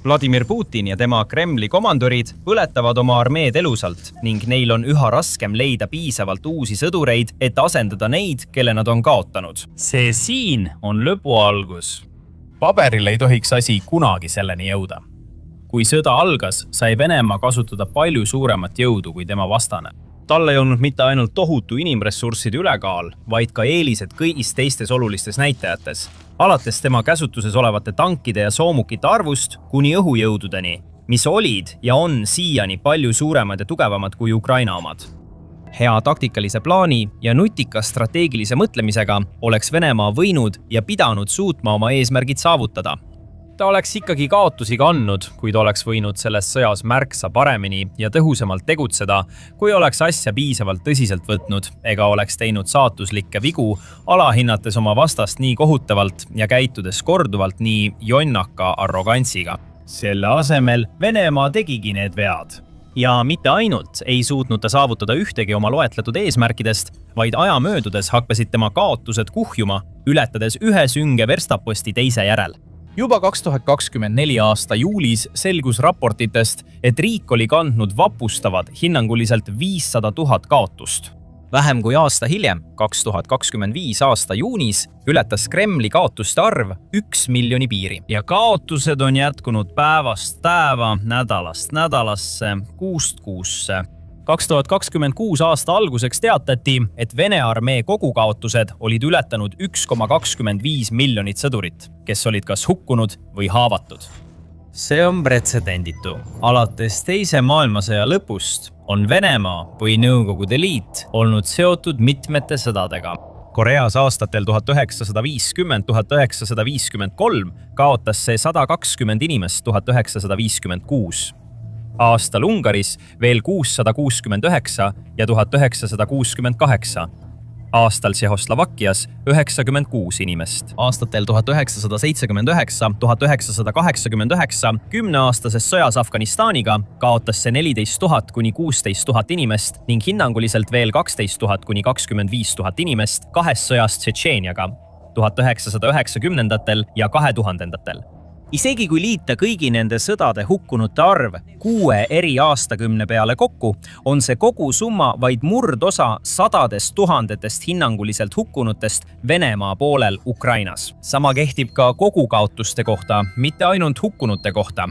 Vladimir Putin ja tema Kremli komandorid põletavad oma armeed elusalt ning neil on üha raskem leida piisavalt uusi sõdureid, et asendada neid, kelle nad on kaotanud. See siin on lõpu algus. Paberil ei tohiks asi kunagi selleni jõuda. Kui sõda algas, sai Venemaa kasutada palju suuremat jõudu kui tema vastane. Tal ei olnud mitte ainult tohutu inimressursside ülekaal, vaid ka eelised kõigis teistes olulistes näitajates. Alates tema käsutuses olevate tankide ja soomukite arvust kuni õhujõududeni, mis olid ja on siiani palju suuremad ja tugevamad kui Ukraina omad. Hea taktikalise plaani ja nutika strateegilise mõtlemisega oleks Venemaa võinud ja pidanud suutma oma eesmärgid saavutada. Ta oleks ikkagi kaotusi kandnud, kuid oleks võinud selles sõjas märksa paremini ja tõhusamalt tegutseda, kui oleks asja piisavalt tõsiselt võtnud ega oleks teinud saatuslikke vigu, alahinnates oma vastast nii kohutavalt ja käitudes korduvalt nii jonnaka arrogantsiga. Selle asemel Venemaa tegigi need vead. Ja mitte ainult ei suutnud ta saavutada ühtegi oma loetletud eesmärkidest, vaid aja möödudes hakkasid tema kaotused kuhjuma, ületades ühe sünge verstaposti teise järel. Juba 2024 aasta juulis selgus raportitest, et riik oli kandnud vapustavad hinnanguliselt 500 000 kaotust. Vähem kui aasta hiljem, 2025 aasta juunis, ületas Kremli kaotuste arv 1 miljoni piiri. Ja kaotused on jätkunud päevast päeva, nädalast nädalasse, kuust kuusse. 2026 aasta alguseks teatati, et Vene armee kogukaotused olid ületanud 1,25 miljonit sõdurit, kes olid kas hukkunud või haavatud. See on pretsedenditu. Alates teise maailmasõja lõpust on Venemaa või Nõukogude Liit olnud seotud mitmete sõdadega. Koreas aastatel 1950–1953 kaotas see 120 inimest 1956. Aastal Ungaris veel 669 ja 1968. Aastal Tšehhoslovakkias 96 inimest. Aastatel 1979–1989 10-aastases sõjas Afganistaniga kaotas see 14 000 kuni 16 000 inimest ning hinnanguliselt veel 12 000 kuni 25 000 inimest kahes sõjas Tšetšeeniaga 1990-ndatel ja 2000-ndatel. Isegi kui liita kõigi nende sõdade hukkunute arv 6 eri aastakümne peale kokku, on see kogu summa vaid murdosa sadadest tuhandetest hinnanguliselt hukkunutest Venemaa poolel Ukrainas. Sama kehtib ka kogukaotuste kohta, mitte ainult hukkunute kohta.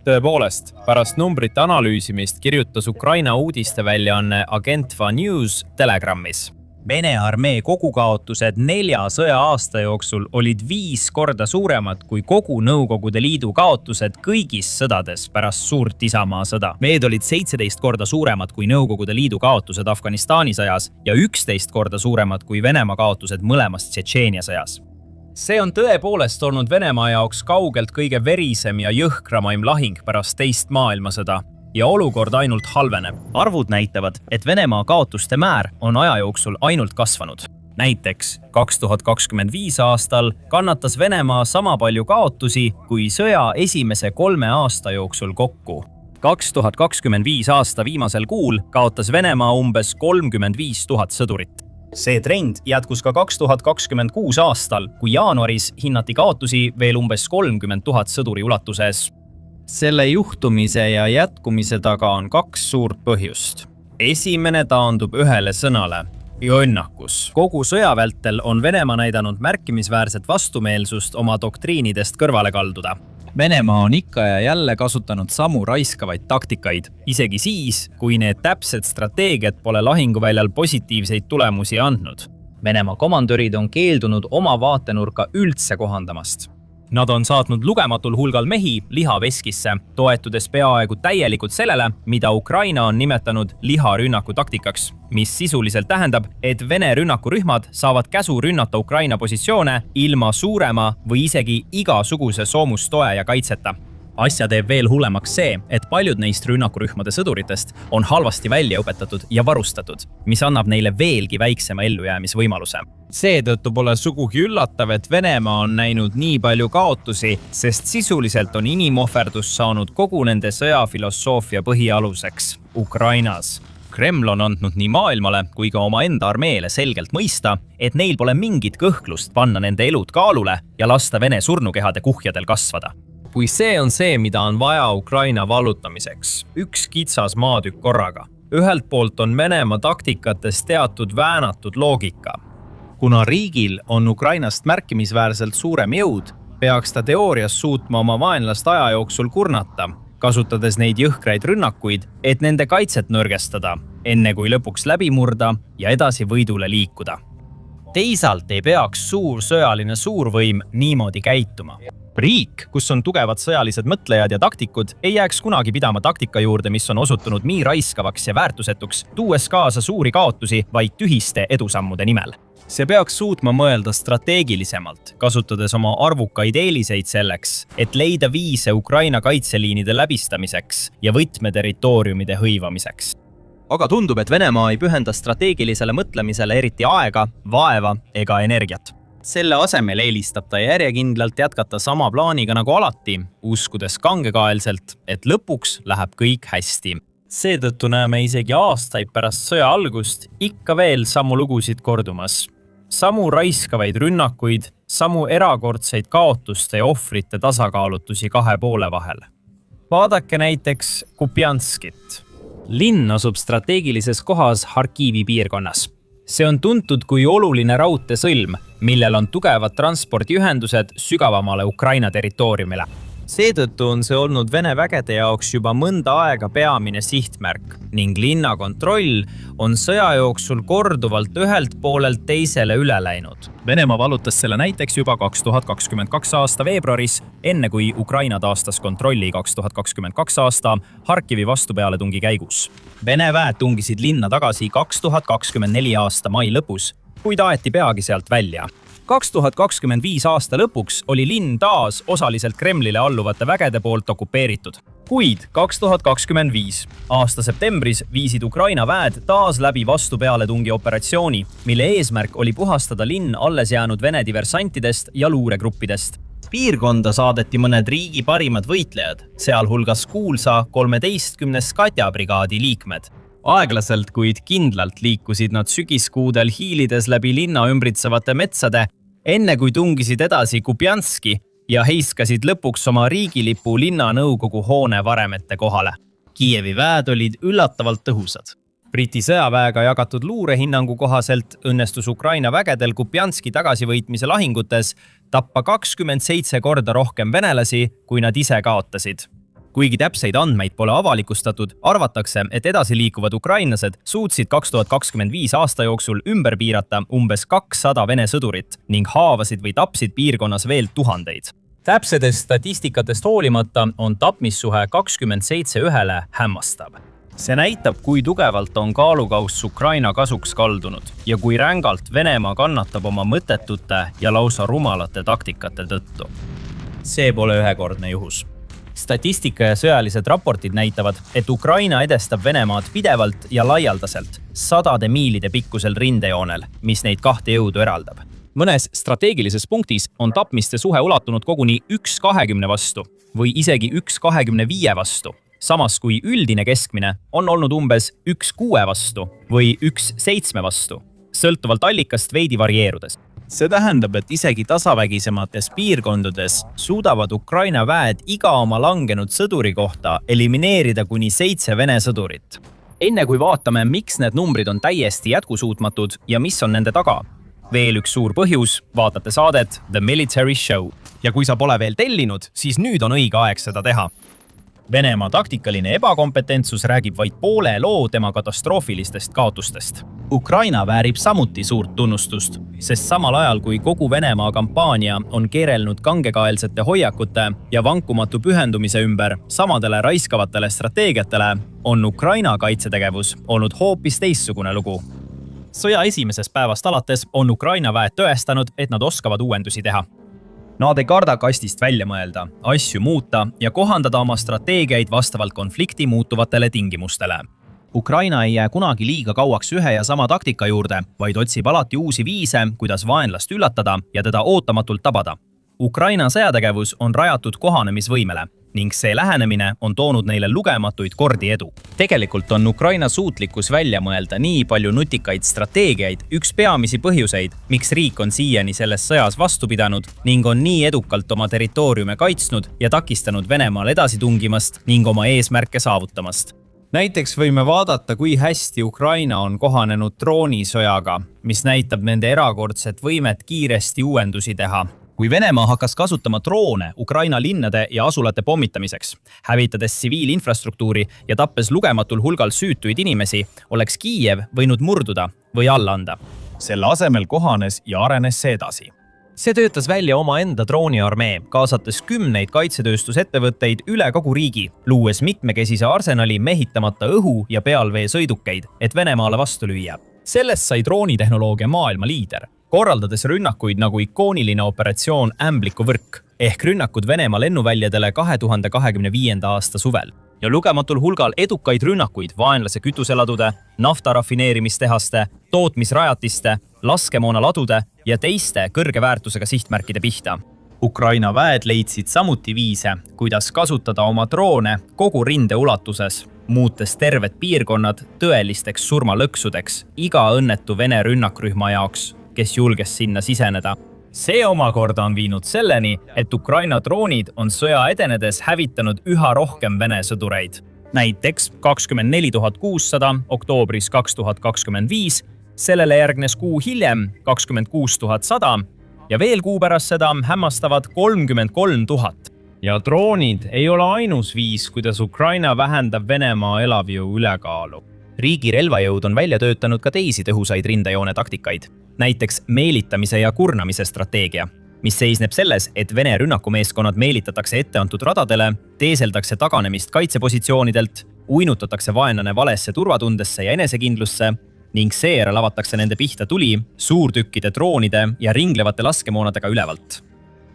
Tõepoolest, pärast numbrite analüüsimist kirjutas Ukraina uudisteväljaanne Agentva News Telegrammis. Vene armee kogukaotused 4 sõja-aasta jooksul olid 5 korda suuremad kui kogu Nõukogude Liidu kaotused kõigis sõdades pärast suurt Isamaa sõda. Need olid 17 korda suuremad kui Nõukogude Liidu kaotused Afganistani sõjas ja 11 korda suuremad kui Venemaa kaotused mõlemas Tšetšeenia sõjas. See on tõepoolest olnud Venemaa jaoks kaugelt kõige verisem ja jõhkramaim lahing pärast teist maailmasõda. Ja olukord ainult halveneb. Arvud näitavad, et Venemaa kaotuste määr on aja jooksul ainult kasvanud. Näiteks 2025 aastal kannatas Venemaa sama palju kaotusi kui sõja esimese 3 aasta jooksul kokku. 2025 aasta viimasel kuul kaotas Venemaa umbes 35 000 sõdurit. See trend jätkus ka 2026 aastal, kui jaanuaris hinnati kaotusi veel umbes 30 000 sõduri ulatuses. Selle juhtumise ja jätkumise taga on 2 suurt põhjust. Esimene taandub ühele sõnale – jonnakus. Kogu sõja vältel on Venemaa näidanud märkimisväärset vastumeelsust oma doktriinidest kõrvale kalduda. Venemaa on ikka ja jälle kasutanud samu raiskavaid taktikaid, isegi siis, kui need täpsed strateegiad pole lahinguväljal positiivseid tulemusi andnud. Venemaa komandörid on keeldunud oma vaatenurka üldse kohandamast. Nad on saatnud lugematul hulgal mehi lihaveskisse, toetudes peaaegu täielikult sellele, mida Ukraina on nimetanud liharünnaku taktikaks, mis sisuliselt tähendab, et Vene rünnakurühmad saavad käsu rünnata Ukraina positsioone ilma suurema või isegi igasuguse soomustoe ja kaitseta. Asja teeb veel hullemaks see, et paljud neist rünnakurühmade sõduritest on halvasti välja õpetatud ja varustatud, mis annab neile veelgi väiksema ellujäämisvõimaluse. Seetõttu pole sugugi üllatav, et Venemaa on näinud nii palju kaotusi, sest sisuliselt on inimohverdus saanud kogu nende sõjafilosoofia põhialuseks Ukrainas. Kreml on andnud nii maailmale kui ka oma enda armeele selgelt mõista, et neil pole mingit kõhklust panna nende elud kaalule ja lasta Vene surnukehade kuhjadel kasvada. kui see on see, mida on vaja Ukraina vallutamiseks, üks kitsas maatükk korraga. Ühelt poolt on Venemaa taktikates teatud väänatud loogika. Kuna riigil on Ukrainast märkimisväärselt suurem jõud, peaks ta teoorias suutma oma vaenlast aja jooksul kurnata, kasutades neid jõhkraid rünnakuid, et nende kaitset nõrgestada, enne kui lõpuks läbi murda ja edasi võidule liikuda. Teisalt ei peaks suur sõjaline suurvõim niimoodi käituma. Riik, kus on tugevad sõjalised mõtlejad ja taktikud, ei jääks kunagi pidama taktika juurde, mis on osutunud nii raiskavaks ja väärtusetuks, tuues kaasa suuri kaotusi vaid tühiste edusammude nimel. See peaks suutma mõelda strateegilisemalt, kasutades oma arvukaid eeliseid selleks, et leida viise Ukraina kaitseliinide läbistamiseks ja võtmeterritooriumide hõivamiseks. Aga tundub, et Venemaa ei pühenda strateegilisele mõtlemisele eriti aega, vaeva ega energiat. Selle asemel eelistab ta järjekindlalt jätkata sama plaaniga nagu alati, uskudes kangekaelselt, et lõpuks läheb kõik hästi. Seetõttu näeme isegi aastaid pärast sõja algust ikka veel samu lugusid kordumas. Samu raiskavaid rünnakuid, samu erakordseid kaotuste ja ohvrite tasakaalutusi kahe poole vahel. Vaadake näiteks Kupjanskit. Linn asub strateegilises kohas Harkivi piirkonnas. See on tuntud kui oluline raudteesõlm, millel on tugevad transpordiühendused sügavamale Ukraina territooriumile. Seetõttu on see olnud Vene vägede jaoks juba mõnda aega peamine sihtmärk ning linna kontroll on sõja jooksul korduvalt ühelt poolelt teisele üle läinud. Venemaa vallutas selle näiteks juba 2022 aasta veebruaris, enne kui Ukraina taastas kontrolli 2022 aasta Harkivi vastupealetungi käigus. Vene väed tungisid linna tagasi 2024 aasta mai lõpus, kuid aeti peagi sealt välja. 2025 aasta lõpuks oli linn taas osaliselt Kremlile alluvate vägede poolt okupeeritud. Kuid 2025 aasta septembris viisid Ukraina väed taas läbi vastupealetungi operatsiooni, mille eesmärk oli puhastada linn alles jäänud Vene diversantidest ja luuregruppidest. Piirkonda saadeti mõned riigi parimad võitlejad, sealhulgas kuulsa 13 Skatja brigaadi liikmed. Aeglaselt, kuid kindlalt liikusid nad sügiskuudel hiilides läbi linna ümbritsevate metsade, enne kui tungisid edasi Kupjanski ja heiskasid lõpuks oma riigilipu linnanõukogu hoone varemete kohale. Kiievi väed olid üllatavalt tõhusad. Briti sõjaväega jagatud luurehinnangu kohaselt õnnestus Ukraina vägedel Kupjanski tagasivõitmise lahingutes tappa 27 korda rohkem venelasi, kui nad ise kaotasid. Kuigi täpseid andmeid pole avalikustatud, arvatakse, et edasi liikuvad ukrainlased suutsid 2025 aasta jooksul ümber piirata umbes 200 Vene sõdurit ning haavasid või tapsid piirkonnas veel tuhandeid. Täpsedest statistikatest hoolimata on tapmissuhe 27:1 hämmastav. See näitab, kui tugevalt on kaalukauss Ukraina kasuks kaldunud ja kui rängalt Venemaa kannatab oma mõttetute ja lausa rumalate taktikate tõttu. See pole ühekordne juhus. Statistika ja sõjalised raportid näitavad, et Ukraina edestab Venemaad pidevalt ja laialdaselt, sadade miilide pikkusel rindejoonel, mis neid kahte jõudu eraldab. Mõnes strateegilises punktis on tapmiste suhe ulatunud koguni 1:20 vastu või isegi 1:25 vastu, samas kui üldine keskmine on olnud umbes 1:6 vastu või 1:7 vastu, sõltuvalt allikast veidi varieerudes. See tähendab, et isegi tasavägisemates piirkondades suudavad Ukraina väed iga oma langenud sõduri kohta elimineerida kuni 7 Vene sõdurit. Enne kui vaatame, miks need numbrid on täiesti jätkusuutmatud ja mis on nende taga. Veel üks suur põhjus, vaatate saadet The Military Show. Ja kui sa pole veel tellinud, siis nüüd on õige aeg seda teha. Venemaa taktikaline ebakompetentsus räägib vaid poole loo tema katastroofilistest kaotustest. Ukraina väärib samuti suurt tunnustust, sest samal ajal kui kogu Venemaa kampaania on keerelnud kangekaelsete hoiakute ja vankumatu pühendumise ümber samadele raiskavatele strateegiatele, on Ukraina kaitsetegevus olnud hoopis teistsugune lugu. Sõja esimesest päevast alates on Ukraina väed tõestanud, et nad oskavad uuendusi teha. Nad ei karda kastist välja mõelda, asju muuta ja kohandada oma strateegiaid vastavalt konflikti muutuvatele tingimustele. Ukraina ei jää kunagi liiga kauaks ühe ja sama taktika juurde, vaid otsib alati uusi viise, kuidas vaenlast üllatada ja teda ootamatult tabada. Ukraina sõjategevus on rajatud kohanemisvõimele ning see lähenemine on toonud neile lugematuid kordi edu. Tegelikult on Ukraina suutlikkus välja mõelda nii palju nutikaid strateegiaid üks peamisi põhjuseid, miks riik on siiani selles sõjas vastu pidanud ning on nii edukalt oma territooriume kaitsnud ja takistanud Venemaal edasi tungimast ning oma eesmärke saavutamast. Näiteks võime vaadata, kui hästi Ukraina on kohanenud droonisõjaga, mis näitab nende erakordset võimet kiiresti uuendusi teha. Kui Venemaa hakkas kasutama droone Ukraina linnade ja asulate pommitamiseks, hävitades tsiviilinfrastruktuuri ja tappes lugematul hulgal süütuid inimesi, oleks Kiiev võinud murduda või alla anda. Selle asemel kohanes ja arenes see edasi. See töötas välja omaenda drooniarmee, kaasates 10 kaitsetööstusettevõtteid üle kogu riigi, luues mitmekesise arsenali mehitamata õhu- ja pealveesõidukeid, et Venemaale vastu lüüa. Sellest sai droonitehnoloogia maailma liider, korraldades rünnakuid nagu ikooniline operatsioon Ämbliku võrk ehk rünnakud Venemaa lennuväljadele 2025. aasta suvel. Ja lugematul hulgal edukaid rünnakuid vaenlase kütuseladude, naftarafineerimistehaste, tootmisrajatiste, laskemoonaladude ja teiste kõrge väärtusega sihtmärkide pihta. Ukraina väed leidsid samuti viise, kuidas kasutada oma droone kogu rinde ulatuses, muutes terved piirkonnad tõelisteks surmalõksudeks iga õnnetu Vene rünnakrühma jaoks, kes julges sinna siseneda. See omakorda on viinud selleni, et Ukraina droonid on sõja edenedes hävitanud üha rohkem Vene sõdureid. Näiteks 24 600 oktoobris 2025, sellele järgnes kuu hiljem 26 100 ja veel kuu pärast seda hämmastavad 33 000. Ja droonid ei ole ainus viis, kuidas Ukraina vähendab Venemaa elavjõu ülekaalu. Riigi relvajõud on välja töötanud ka teisi tõhusaid rindejoone taktikaid, näiteks meelitamise ja kurnamise strateegia, mis seisneb selles, et Vene rünnakumeeskonnad meelitatakse etteantud radadele, teeseldakse taganemist kaitsepositsioonidelt, uinutatakse vaenlane valesse turvatundesse ja enesekindlusse ning seejärel avatakse nende pihta tuli suurtükkide droonide ja ringlevate laskemoonadega ülevalt.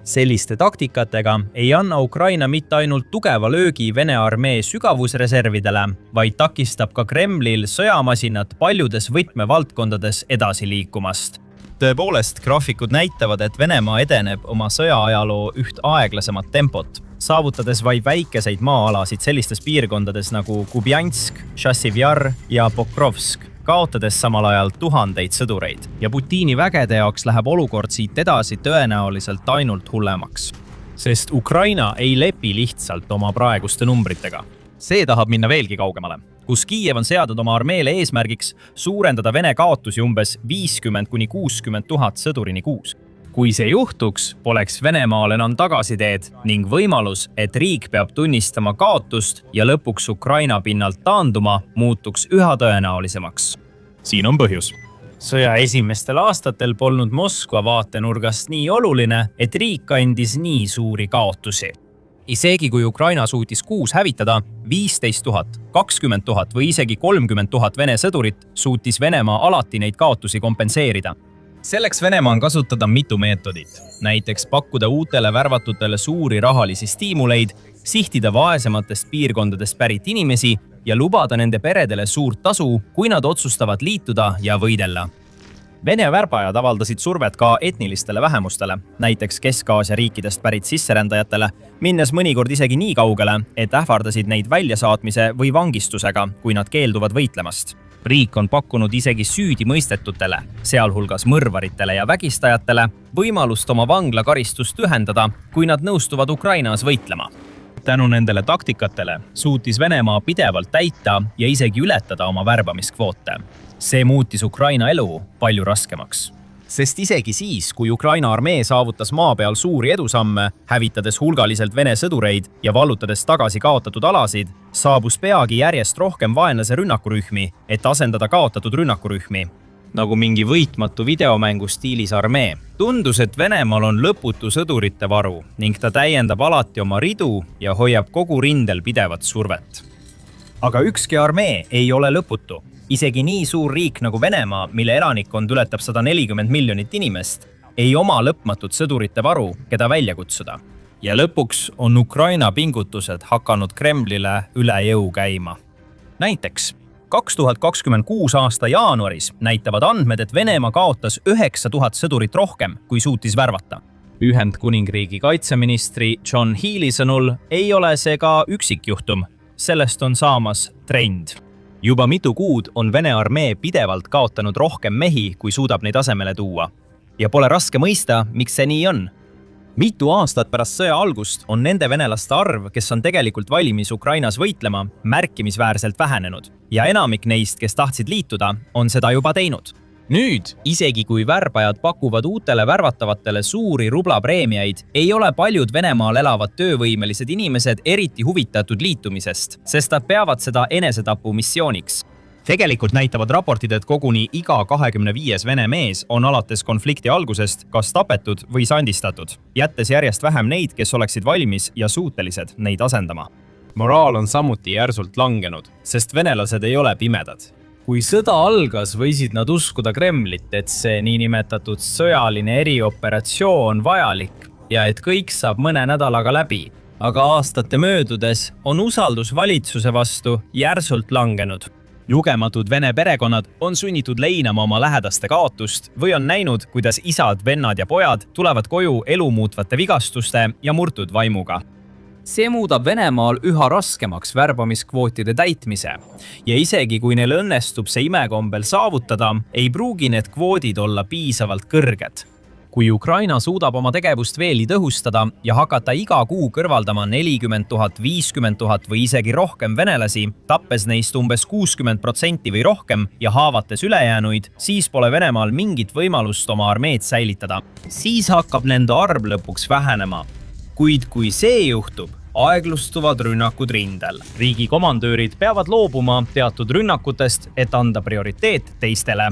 Selliste taktikatega ei anna Ukraina mitte ainult tugeva löögi Vene armee sügavusreservidele, vaid takistab ka Kremlil sõjamasinat paljudes võtmevaldkondades edasi liikumast. Tõepoolest, graafikud näitavad, et Venemaa edeneb oma sõjaajaloo üht aeglasemat tempot, saavutades vaid väikeseid maa-alasid sellistes piirkondades nagu Kubjansk, Šassivjar ja Pokrovsk, kaotades samal ajal tuhandeid sõdureid. Ja Putini vägede jaoks läheb olukord siit edasi tõenäoliselt ainult hullemaks. Sest Ukraina ei lepi lihtsalt oma praeguste numbritega. See tahab minna veelgi kaugemale, kus Kiiev on seadnud oma armeele eesmärgiks suurendada Vene kaotusi umbes 50 000 – 60 000 sõdurini kuus. Kui see juhtuks, poleks Venemaal enam tagasiteed ning võimalus, et riik peab tunnistama kaotust ja lõpuks Ukraina pinnalt taanduma, muutuks üha tõenäolisemaks. Siin on põhjus. Sõja esimestel aastatel polnud Moskva vaatenurgast nii oluline, et riik andis nii suuri kaotusi. Isegi kui Ukraina suutis kuus hävitada 15 000, 20 000 või isegi 30 000 Vene sõdurit, suutis Venemaa alati neid kaotusi kompenseerida. Selleks Venemaa on kasutada mitu meetodit, näiteks pakkuda uutele värvatutele suuri rahalisi stiimuleid, sihtida vaesematest piirkondadest pärit inimesi ja lubada nende peredele suurt tasu, kui nad otsustavad liituda ja võidella. Vene värbajad avaldasid survet ka etnilistele vähemustele, näiteks Kesk-Aasia riikidest pärit sisserändajatele, minnes mõnikord isegi nii kaugele, et ähvardasid neid väljasaatmise või vangistusega, kui nad keelduvad võitlemast. Riik on pakkunud isegi süüdi mõistetutele, sealhulgas mõrvaritele ja vägistajatele, võimalust oma vanglakaristust ühendada, kui nad nõustuvad Ukrainas võitlema. Tänu nendele taktikatele suutis Venemaa pidevalt täita ja isegi ületada oma värbamiskvoote. See muutis Ukraina elu palju raskemaks. Sest isegi siis, kui Ukraina armee saavutas maa peal suuri edusamme, hävitades hulgaliselt Vene sõdureid ja vallutades tagasi kaotatud alasid, saabus peagi järjest rohkem vaenlase rünnakurühmi, et asendada kaotatud rünnakurühmi. Nagu mingi võitmatu videomängu stiilis armee. Tundus, et Venemaal on lõputu sõdurite varu ning ta täiendab alati oma ridu ja hoiab kogu rindel pidevat survet. Aga ükski armee ei ole lõputu. Isegi nii suur riik nagu Venemaa, mille elanikkond ületab 140 miljonit inimest, ei oma lõpmatut sõdurite varu, keda välja kutsuda. Ja lõpuks on Ukraina pingutused hakanud Kremlile üle jõu käima. Näiteks 2026 aasta jaanuaris näitavad andmed, et Venemaa kaotas 9000 sõdurit rohkem, kui suutis värvata. Ühendkuningriigi kaitseministri John Healey sõnul ei ole see ka üksikjuhtum. Sellest on saamas trend. Juba mitu kuud on Vene armee pidevalt kaotanud rohkem mehi, kui suudab neid asemele tuua. Ja pole raske mõista, miks see nii on. Mitu aastat pärast sõja algust on nende venelaste arv, kes on tegelikult valmis Ukrainas võitlema, märkimisväärselt vähenenud. Ja enamik neist, kes tahtsid liituda, on seda juba teinud. Nüüd, isegi kui värbajad pakuvad uutele värvatavatele suuri rublapreemiaid, ei ole paljud Venemaal elavad töövõimelised inimesed eriti huvitatud liitumisest, sest nad peavad seda enesetapu missiooniks. Tegelikult näitavad raportid, et koguni iga 25 Vene mees on alates konflikti algusest kas tapetud või sandistatud, jättes järjest vähem neid, kes oleksid valmis ja suutelised neid asendama. Moraal on samuti järsult langenud, sest venelased ei ole pimedad. Kui sõda algas, võisid nad uskuda Kremlit, et see niinimetatud sõjaline erioperatsioon vajalik ja et kõik saab mõne nädalaga läbi. Aga aastate möödudes on usaldus valitsuse vastu järsult langenud. Jugematud Vene perekonnad on sunnitud leinama oma lähedaste kaotust või on näinud, kuidas isad, vennad ja pojad tulevad koju elumuutvate vigastuste ja murtud vaimuga. See muudab Venemaal üha raskemaks värbamiskvootide täitmise ja isegi kui neil õnnestub see imekombel saavutada, ei pruugi need kvoodid olla piisavalt kõrged. Kui Ukraina suudab oma tegevust veelgi tõhustada ja hakata iga kuu kõrvaldama 40 000, 50 000 või isegi rohkem venelasi, tappes neist umbes 60% või rohkem ja haavates ülejäänuid, siis pole Venemaal mingit võimalust oma armeed säilitada. Siis hakkab nende arv lõpuks vähenema. Kuid kui see juhtub, aeglustuvad rünnakud rindel. Riigi komandöörid peavad loobuma teatud rünnakutest, et anda prioriteet teistele.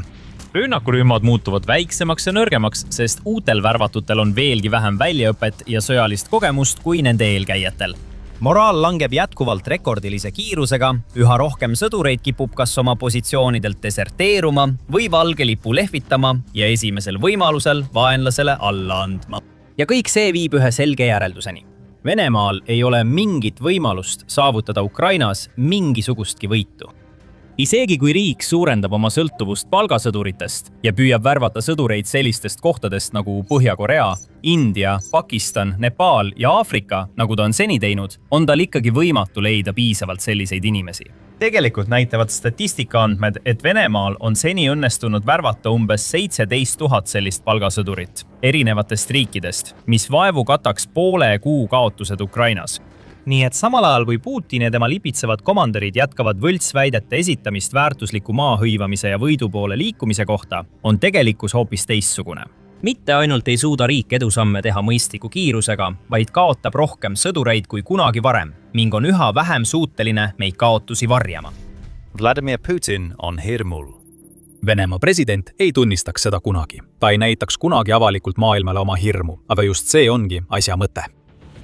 Rünnakurühmad muutuvad väiksemaks ja nõrgemaks, sest uutel värvatutel on veelgi vähem väljaõpet ja sõjalist kogemust kui nende eelkäijatel. Moraal langeb jätkuvalt rekordilise kiirusega, üha rohkem sõdureid kipub kas oma positsioonidelt deserteeruma või valge lipu lehvitama ja esimesel võimalusel vaenlasele alla andma. Ja kõik see viib ühe selge järelduseni. Venemaal ei ole mingit võimalust saavutada Ukrainas mingisugustki võitu. Isegi kui riik suurendab oma sõltuvust palgasõduritest ja püüab värvata sõdureid sellistest kohtadest nagu Põhja-Korea, India, Pakistan, Nepal ja Aafrika, nagu ta on seni teinud, on tal ikkagi võimatu leida piisavalt selliseid inimesi. Tegelikult näitavad statistikaandmed, et Venemaal on seni õnnestunud värvata umbes 17 000 sellist palgasõdurit erinevatest riikidest, mis vaevu kataks poole kuu kaotused Ukrainas. Nii et samal ajal kui Putin ja tema lipitsevad komandörid jätkavad võltsväidete esitamist väärtusliku maa hõivamise ja võidu poole liikumise kohta, on tegelikkus hoopis teistsugune. Mitte ainult ei suuda riik edusamme teha mõistliku kiirusega, vaid kaotab rohkem sõdureid kui kunagi varem ning on üha vähem suuteline meid kaotusi varjama. Vladimir Putin on hirmul. Venemaa president ei tunnistaks seda kunagi. Ta ei näitaks kunagi avalikult maailmale oma hirmu, aga just see ongi asja mõte.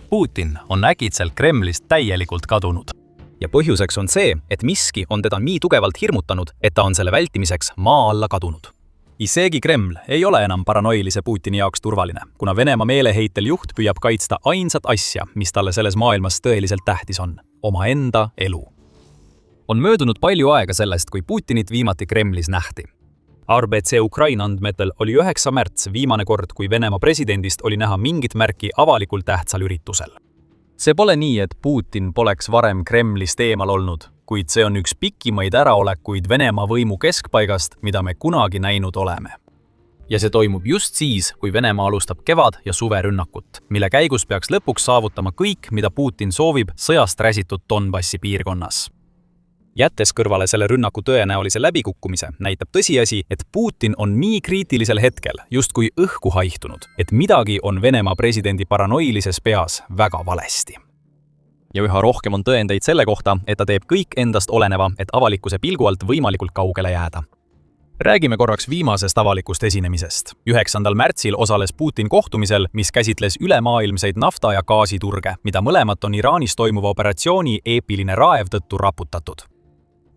Putin on äkitselt Kremlist täielikult kadunud. Ja põhjuseks on see, et miski on teda nii tugevalt hirmutanud, et ta on selle vältimiseks maa alla kadunud. Isegi Kreml ei ole enam paranoilise Putini jaoks turvaline, kuna Venemaa meeleheitel juht püüab kaitsta ainsat asja, mis talle selles maailmas tõeliselt tähtis on – omaenda elu. On möödunud palju aega sellest, kui Putinit viimati Kremlis nähti. RBC Ukraina andmetel oli 9. märts viimane kord, kui Venemaa presidendist oli näha mingit märki avalikult tähtsal üritusel. See pole nii, et Putin poleks varem Kremlist eemal olnud, kuid see on üks pikimaid äraolekuid Venemaa võimu keskpaigast, mida me kunagi näinud oleme. Ja see toimub just siis, kui Venemaa alustab kevad- ja suverünnakut, mille käigus peaks lõpuks saavutama kõik, mida Putin soovib sõjast räsitud Donbassi piirkonnas. Jättes kõrvale selle rünnaku tõenäolise läbikukkumise, näitab tõsiasi, et Putin on nii kriitilisel hetkel justkui õhku haihtunud, et midagi on Venemaa presidendi paranoilises peas väga valesti. Ja üha rohkem on tõendeid selle kohta, et ta teeb kõik endast oleneva, et avalikkuse pilgu alt võimalikult kaugele jääda. Räägime korraks viimasest avalikust esinemisest. 9. märtsil osales Putin kohtumisel, mis käsitles ülemaailmseid nafta- ja gaasiturge, mida mõlemat on Iraanis toimuva operatsiooni eepiline raev tõttu raputatud.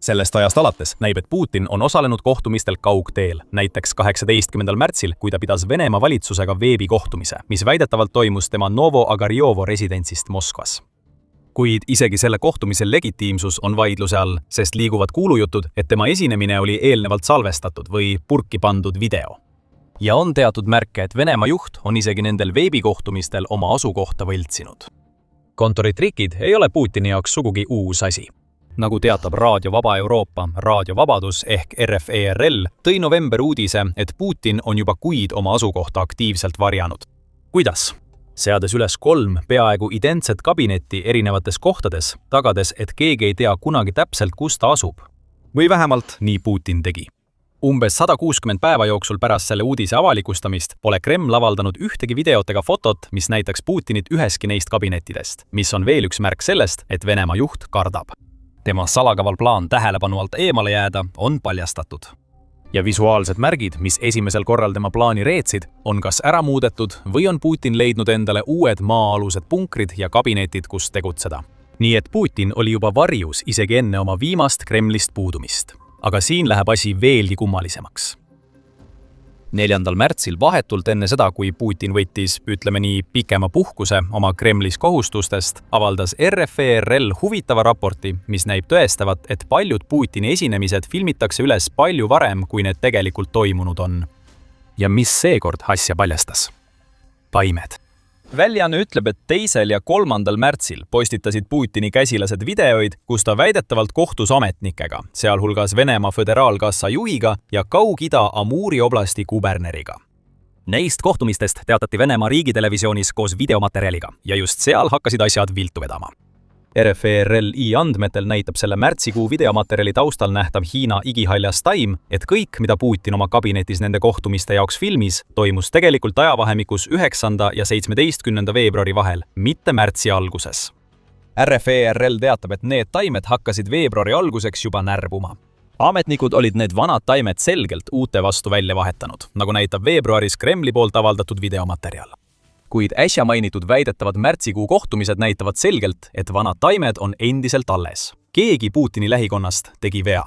Sellest ajast alates näib, et Putin on osalenud kohtumistel kaugteel, näiteks 18. märtsil, kui ta pidas Venemaa valitsusega veebikohtumise, mis väidetavalt toimus tema Novo-Agarjovo residentsist Moskvas. Kuid isegi selle kohtumise legitiimsus on vaidluse all, sest liiguvad kuulujutud, et tema esinemine oli eelnevalt salvestatud või purki pandud video. ja on teatud märke, et Venemaa juht on isegi nendel veebikohtumistel oma asukohta võltsinud. Kontoritrikid ei ole Putini jaoks sugugi uus asi. Nagu teatab Raadio Vaba Euroopa, Raadio Vabadus ehk RFERL, tõi november uudise, et Putin on juba kuid oma asukohta aktiivselt varjanud. Kuidas? Seades üles 3 peaaegu identset kabinetti erinevates kohtades, tagades, et keegi ei tea kunagi täpselt, kus ta asub. Või vähemalt nii Putin tegi. Umbes 160 päeva jooksul pärast selle uudise avalikustamist pole Kreml avaldanud ühtegi videot ega fotot, mis näitaks Putinit üheski neist kabinettidest, mis on veel üks märk sellest, et Venemaa juht kardab. Tema salakaval plaan tähelepanu alt eemale jääda on paljastatud. Ja visuaalsed märgid, mis esimesel korral tema plaani reetsid, on kas ära muudetud või on Putin leidnud endale uued maa-alused punkrid ja kabinetid, kus tegutseda. Nii et Putin oli juba varjus isegi enne oma viimast Kremlist puudumist. Aga siin läheb asi veelgi kummalisemaks. 4. märtsil vahetult enne seda, kui Putin võttis, ütleme nii, pikema puhkuse oma Kremlis kohustustest, avaldas RFERL huvitava raporti, mis näib tõestavat, et paljud Putini esinemised filmitakse üles palju varem, kui need tegelikult toimunud on. Ja mis seekord asja paljastas? Taimed. Väljaanne ütleb, et 2. ja 3. märtsil postitasid Putini käsilased videoid, kus ta väidetavalt kohtus ametnikega, sealhulgas Venemaa Föderaalkassa juhiga ja Kaug-Ida Amuri oblasti kuberneriga. Neist kohtumistest teatati Venemaa riigitelevisioonis koos videomaterjaliga ja just seal hakkasid asjad viltu vedama. RFERL-i andmetel näitab selle märtsikuu videomaterjali taustal nähtav Hiina igihaljas taim, et kõik, mida Putin oma kabinetis nende kohtumiste jaoks filmis, toimus tegelikult ajavahemikus 9. ja 17. veebruari vahel, mitte märtsi alguses. RFERL teatab, et need taimed hakkasid veebruari alguseks juba närbuma. Ametnikud olid need vanad taimed selgelt uute vastu välja vahetanud, nagu näitab veebruaris Kremli poolt avaldatud videomaterjal. Kuid äsja mainitud väidetavad märtsikuu kohtumised näitavad selgelt, et vanad taimed on endiselt alles. Keegi Putini lähikonnast tegi vea.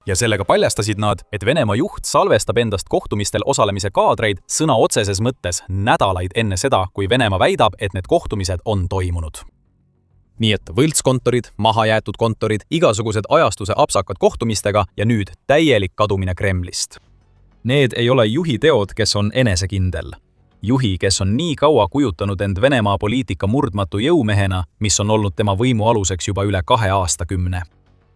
Ja sellega paljastasid nad, et Venemaa juht salvestab endast kohtumistel osalemise kaadreid sõna otseses mõttes nädalaid enne seda, kui Venemaa väidab, et need kohtumised on toimunud. Nii et võltskontorid, mahajäetud kontorid, igasugused ajastuse apsakad kohtumistega ja nüüd täielik kadumine Kremlist. Need ei ole juhi teod, kes on enesekindel. Juhi, kes on nii kaua kujutanud end Venemaa poliitika murdmatu jõumehena, mis on olnud tema võimu aluseks juba üle 2 aastakümne.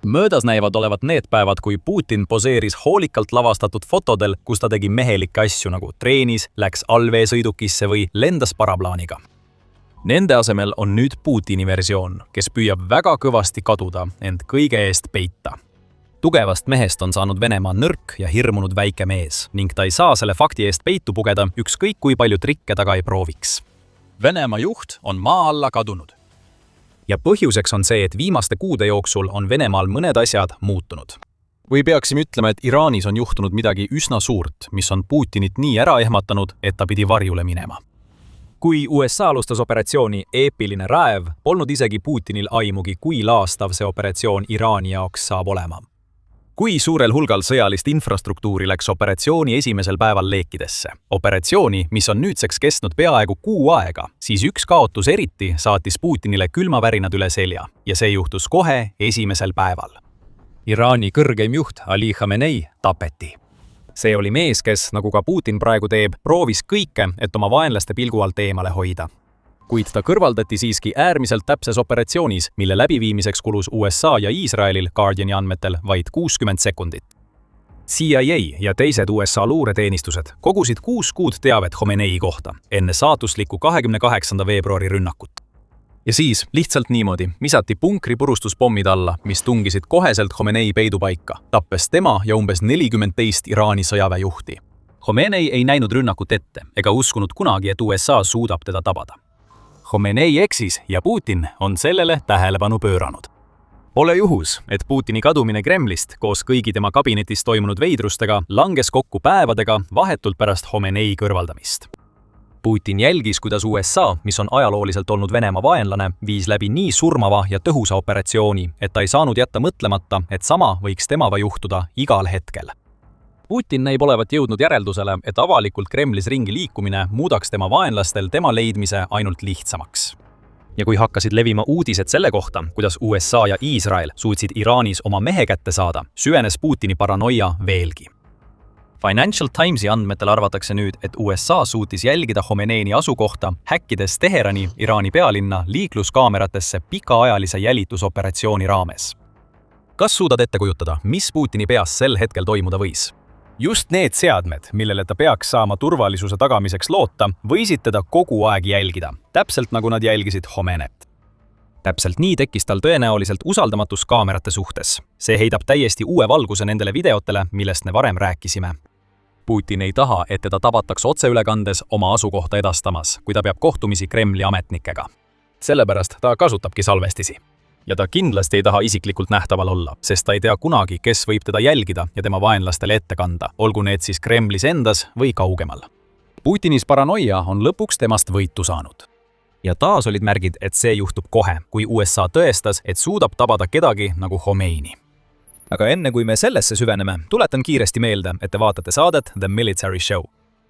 Möödas näivad olevat need päevad, kui Putin poseeris hoolikalt lavastatud fotodel, kus ta tegi mehelikke asju nagu treenis, läks allveesõidukisse või lendas paraplaaniga. Nende asemel on nüüd Putini versioon, kes püüab väga kõvasti kaduda, ent kõige eest peita. Tugevast mehest on saanud Venemaa nõrk ja hirmunud väike mees ning ta ei saa selle fakti eest peitu pugeda, ükskõik kui palju trikke taga ei prooviks. Venemaa juht on maa alla kadunud. Ja põhjuseks on see, et viimaste kuude jooksul on Venemaal mõned asjad muutunud. Või peaksime ütlema, et Iraanis on juhtunud midagi üsna suurt, mis on Putinit nii ära ehmatanud, et ta pidi varjule minema. Kui USA alustas operatsiooni Eepiline raev, polnud isegi Putinil aimugi, kui laastav see operatsioon Iraani jaoks saab olema. Kui suurel hulgal sõjalist infrastruktuuri läks operatsiooni esimesel päeval leekidesse. Operatsiooni, mis on nüüdseks kestnud peaaegu 6 aega, siis üks kaotus eriti saatis Putinile külmavärinad üle selja ja see juhtus kohe esimesel päeval. Iraani kõrgeim juht Ali Khamenei tapeti. See oli mees, kes, nagu ka Putin praegu teeb, proovis kõike, et oma vaenlaste pilgu alt eemale hoida. Kuid ta kõrvaldati siiski äärmiselt täpses operatsioonis, mille läbiviimiseks kulus USA ja Iisraelil Guardiani andmetel vaid 60 sekundit. CIA ja teised USA luureteenistused kogusid 6 kuud teavet Khamenei kohta enne saatuslikku 28. veebruari rünnakut. Ja siis lihtsalt niimoodi visati punkripurustuspommid alla, mis tungisid koheselt Khamenei peidupaika, tappes tema ja umbes 40 teist Iraani sõjaväejuhti. Khamenei ei näinud rünnakut ette ega uskunud kunagi, et USA suudab teda tabada. Khamenei eksis ja Putin on sellele tähelepanu pööranud. Pole juhus, et Putini kadumine Kremlist koos kõigi tema kabinetis toimunud veidrustega langes kokku päevadega vahetult pärast Khamenei kõrvaldamist. Putin jälgis, kuidas USA, mis on ajalooliselt olnud Venemaa vaenlane, viis läbi nii surmava ja tõhusa operatsiooni, et ta ei saanud jätta mõtlemata, et sama võiks temaga juhtuda igal hetkel. Putin näib olevat jõudnud järeldusele, et avalikult Kremlis ringi liikumine muudaks tema vaenlastel tema leidmise ainult lihtsamaks. Ja kui hakkasid levima uudised selle kohta, kuidas USA ja Iisrael suutsid Iraanis oma mehe kätte saada, süvenes Putini paranoia veelgi. Financial Timesi andmetel arvatakse nüüd, et USA suutis jälgida Khomeini asukohta, häkkides Teherani, Iraani pealinna, liikluskaameratesse pikaajalise jälitusoperatsiooni raames. Kas suudad ette kujutada, mis Putini peas sel hetkel toimuda võis? Just need seadmed, millele ta peaks saama turvalisuse tagamiseks loota, võisid teda kogu aeg jälgida, täpselt nagu nad jälgisid Khomeinit. Täpselt nii tekkis tal tõenäoliselt usaldamatus kaamerate suhtes. See heidab täiesti uue valguse nendele videotele, millest me varem rääkisime. Putin ei taha, et teda tabataks otseülekandes oma asukohta edastamas, kui ta peab kohtumisi Kremli ametnikega. Sellepärast ta kasutabki salvestisi. Ja ta kindlasti ei taha isiklikult nähtaval olla, sest ta ei tea kunagi, kes võib teda jälgida ja tema vaenlastele ette kanda, olgu need siis Kremlis endas või kaugemal. Putinis paranoia on lõpuks temast võitu saanud. Ja taas olid märgid, et see juhtub kohe, kui USA tõestas, et suudab tabada kedagi nagu Khomeini. Aga enne kui me sellesse süveneme, tuletan kiiresti meelde, et te vaatate saadet The Military Show.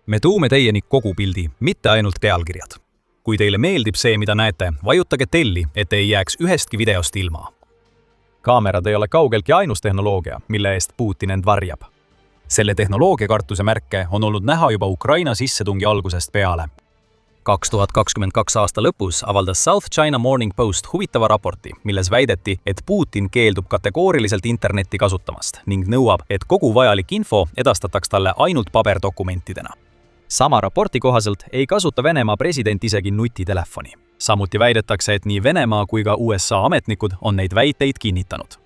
Me toome teieni kogu pildi, mitte ainult pealkirjad. Kui teile meeldib see, mida näete, vajutage telli, et ei jääks ühestki videost ilma. Kaamerad ei ole kaugeltki ainus tehnoloogia, mille eest Putin end varjab. Selle tehnoloogia kartuse märke on olnud näha juba Ukraina sissetungi algusest peale. 2022 aasta lõpus avaldas South China Morning Post huvitava raporti, milles väideti, et Putin keeldub kategooriliselt internetti kasutamast ning nõuab, et kogu vajalik info edastataks talle ainult paberdokumentidena. Sama raporti kohaselt ei kasuta Venemaa president isegi nutitelefoni. Samuti väidetakse, et nii Venemaa kui ka USA ametnikud on neid väiteid kinnitanud.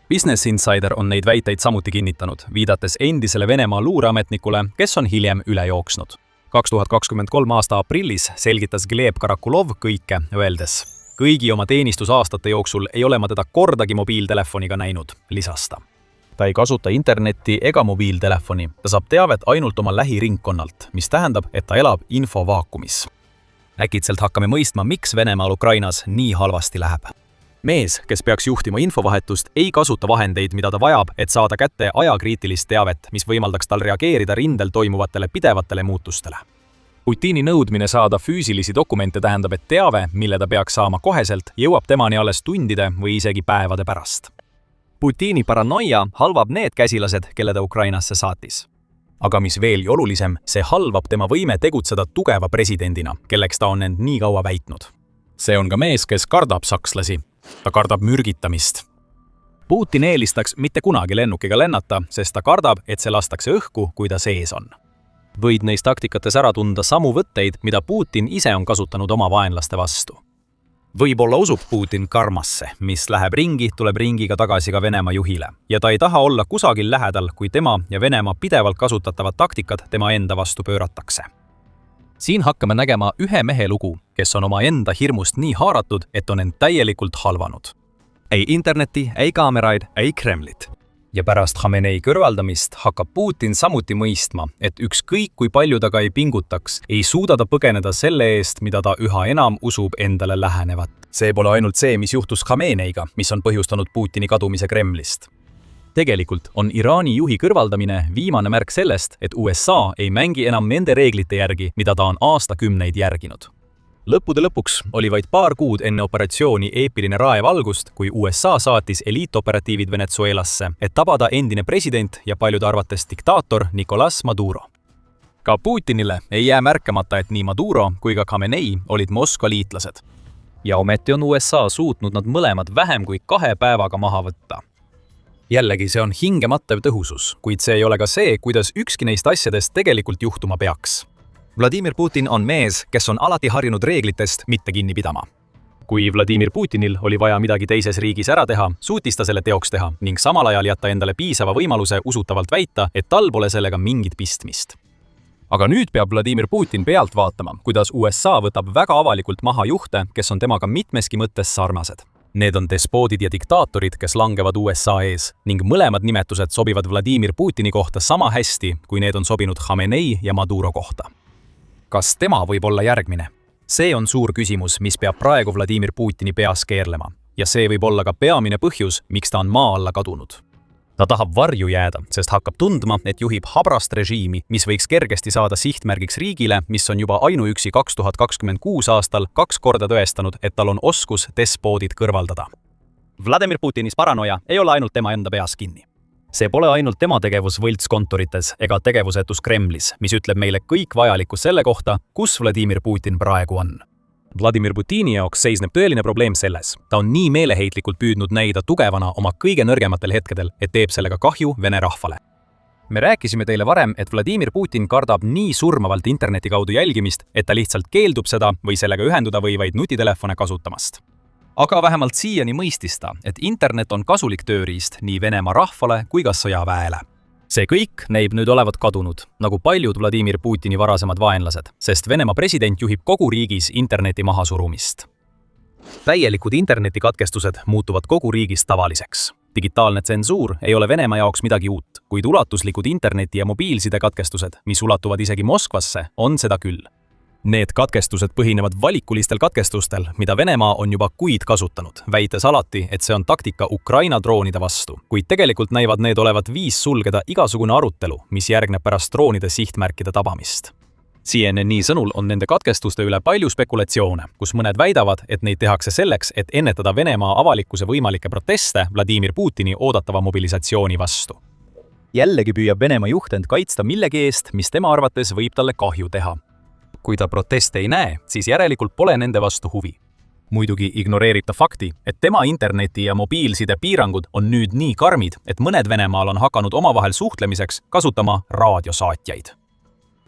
Business Insider on neid väiteid samuti kinnitanud, viidates endisele Venemaa luureametnikule, kes on hiljem üle jooksnud. 2023 aasta aprillis selgitas Gleb Karakulov kõike, öeldes: kõigi oma teenistusaastate jooksul ei ole ma teda kordagi mobiiltelefoniga näinud, lisas ta. Ta ei kasuta internetti ega mobiiltelefoni, ta saab teavet ainult oma lähiringkonnalt, mis tähendab, et ta elab infovaakumis. Äkitselt hakkame mõistma, miks Venemaal Ukrainas nii halvasti läheb. Mees, kes peaks juhtima infovahetust, ei kasuta vahendeid, mida ta vajab, et saada kätte ajakriitilist teavet, mis võimaldaks tal reageerida rindel toimuvatele pidevatele muutustele. Putini nõudmine saada füüsilisi dokumente tähendab, et teave, mille ta peaks saama koheselt, jõuab temani alles tundide või isegi päevade pärast. Putini paranoia halvab need käsilased, kelle ta Ukrainasse saatis. Aga mis veelgi olulisem, see halvab tema võime tegutseda tugeva presidendina, kelleks ta on end nii kaua väitnud. See on ka mees, kes kardab sakslasi. Ta kardab mürgitamist. Putin eelistaks mitte kunagi lennukiga lennata, sest ta kardab, et see lastakse õhku, kui ta sees on. Võid neis taktikates ära tunda samu võtteid, mida Putin ise on kasutanud oma vaenlaste vastu. Võib-olla usub Putin karmasse, mis läheb ringi, tuleb ringiga tagasi ka Venemaa juhile. Ja ta ei taha olla kusagil lähedal, kui tema ja Venemaa pidevalt kasutatavad taktikad tema enda vastu pööratakse. Siin hakkame nägema ühe mehe lugu, kes on oma enda hirmust nii haaratud, et on end täielikult halvanud. Ei interneti, ei kaameraid, ei Kremlit. Ja pärast Khomeini kõrvaldamist hakkab Putin samuti mõistma, et ükskõik kui palju ta ka ei pingutaks, ei suuda ta põgeneda selle eest, mida ta üha enam usub endale lähenevat. See pole ainult see, mis juhtus Khomeiniga, mis on põhjustanud Putini kadumise Kremlist. Tegelikult on Iraani juhi kõrvaldamine viimane märk sellest, et USA ei mängi enam nende reeglite järgi, mida ta on aastakümneid järginud. Lõppude lõpuks oli vaid paar kuud enne operatsiooni eepiline raev algust, kui USA saatis eliitoperatiivid Venezuelasse, et tabada endine president ja paljude arvates diktaator Nicolas Maduro. Ka Putinile ei jää märkamata, et nii Maduro kui ka Khamenei olid Moskva liitlased. Ja ometi on USA suutnud nad mõlemad vähem kui 2 päevaga maha võtta. Jällegi, see on hingematav tõhusus, kuid see ei ole ka see, kuidas ükski neist asjadest tegelikult juhtuma peaks. Vladimir Putin on mees, kes on alati harjunud reeglitest mitte kinni pidama. Kui Vladimir Putinil oli vaja midagi teises riigis ära teha, suutis ta selle teoks teha ning samal ajal jätta endale piisava võimaluse usutavalt väita, et tal pole sellega mingit pistmist. Aga nüüd peab Vladimir Putin pealt vaatama, kuidas USA võtab väga avalikult maha juhte, kes on temaga mitmeski mõttes sarnased. Need on despoodid ja diktaatorid, kes langevad USA ees ning mõlemad nimetused sobivad Vladimir Putini kohta sama hästi, kui need on sobinud Khomeini ja Maduro kohta. Kas tema võib olla järgmine? See on suur küsimus, mis peab praegu Vladimir Putini peas keerlema. Ja see võib olla ka peamine põhjus, miks ta on maa alla kadunud. Ta tahab varju jääda, sest hakkab tundma, et juhib habrast režiimi, mis võiks kergesti saada sihtmärgiks riigile, mis on juba ainuüksi 2026 aastal 2 korda tõestanud, et tal on oskus despoodid kõrvaldada. Vladimir Putinis paranoia ei ole ainult tema enda peas kinni. see pole ainult tema tegevus võltskontorites ega tegevusetus Kremlis, mis ütleb meile kõik vajalikku selle kohta, kus Vladimir Putin praegu on. Vladimir Putini jaoks seisneb tõeline probleem selles. Ta on nii meeleheitlikult püüdnud näida tugevana oma kõige nõrgematel hetkedel, et teeb sellega kahju Vene rahvale. Me rääkisime teile varem, et Vladimir Putin kardab nii surmavalt interneti kaudu jälgimist, et ta lihtsalt keeldub seda või sellega ühenduda võivaid nutitelefone kasutamast. Aga vähemalt siiani mõistis ta, et internet on kasulik tööriist nii Venemaa rahvale kui ka sõjaväele. See kõik näib nüüd olevat kadunud, nagu paljud Vladimir Putini varasemad vaenlased, sest Venemaa president juhib kogu riigis interneti mahasurumist. Täielikud internetikatkestused muutuvad kogu riigis tavaliseks. Digitaalne tsensuur ei ole Venemaa jaoks midagi uut, kuid ulatuslikud interneti- ja mobiilsidekatkestused, mis ulatuvad isegi Moskvasse, on seda küll. Need katkestused põhinevad valikulistel katkestustel, mida Venemaa on juba kuid kasutanud, väites alati, et see on taktika Ukraina droonide vastu, kuid tegelikult näivad need olevat viis sulgeda igasugune arutelu, mis järgneb pärast droonide sihtmärkide tabamist. CNN sõnul on nende katkestuste üle palju spekulatsioone, kus mõned väidavad, et neid tehakse selleks, et ennetada Venemaa avalikkuse võimalikke proteste Vladimir Putini oodatava mobilisatsiooni vastu. Jällegi püüab Venemaa juht end kaitsta millegi eest, mis tema arvates võib talle kahju teha. Kui ta proteste ei näe, siis järelikult pole nende vastu huvi. Muidugi ignoreerib ta fakti, et tema interneti- ja mobiilside piirangud on nüüd nii karmid, et mõned Venemaal on hakanud omavahel suhtlemiseks kasutama raadiosaatjaid.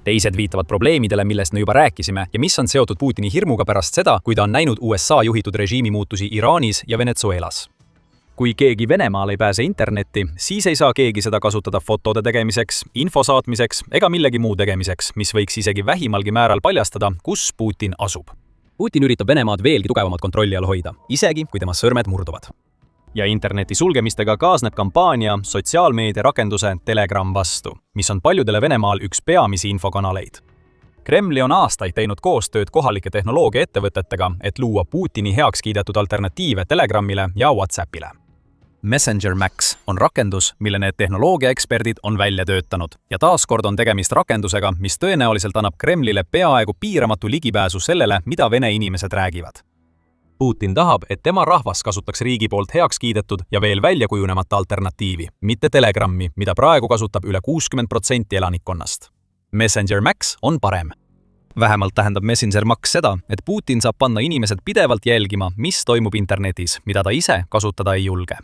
Teised viitavad probleemidele, millest me juba rääkisime ja mis on seotud Putini hirmuga pärast seda, kui ta on näinud USA juhitud režiimi muutusi Iraanis ja Venezuelas. Kui keegi Venemaal ei pääse internetti, siis ei saa keegi seda kasutada fotode tegemiseks, info saatmiseks ega millegi muu tegemiseks, mis võiks isegi vähimalgi määral paljastada, kus Putin asub. Putin üritab Venemaad veelgi tugevamat kontrolli all hoida, isegi kui tema sõrmed murduvad. Ja interneti sulgemistega kaasneb kampaania sotsiaalmeedia rakenduse Telegram vastu, mis on paljudele Venemaal üks peamisi infokanaleid. Kremli on aastaid teinud koostööd kohalike tehnoloogiaettevõtetega, et luua Putini heaks kiidetud alternatiive Telegramile ja WhatsAppile. Messenger Max on rakendus, mille need tehnoloogiaeksperdid on välja töötanud ja taaskord on tegemist rakendusega, mis tõenäoliselt annab Kremlile peaaegu piiramatu ligipääsu sellele, mida Vene inimesed räägivad. Putin tahab, et tema rahvas kasutaks riigi poolt heaks kiidetud ja veel välja kujunemata alternatiivi, mitte Telegrammi, mida praegu kasutab üle 60% elanikkonnast. Messenger Max on parem. Vähemalt tähendab Messenger Max seda, et Putin saab panna inimesed pidevalt jälgima, mis toimub internetis, mida ta ise kasutada ei julge.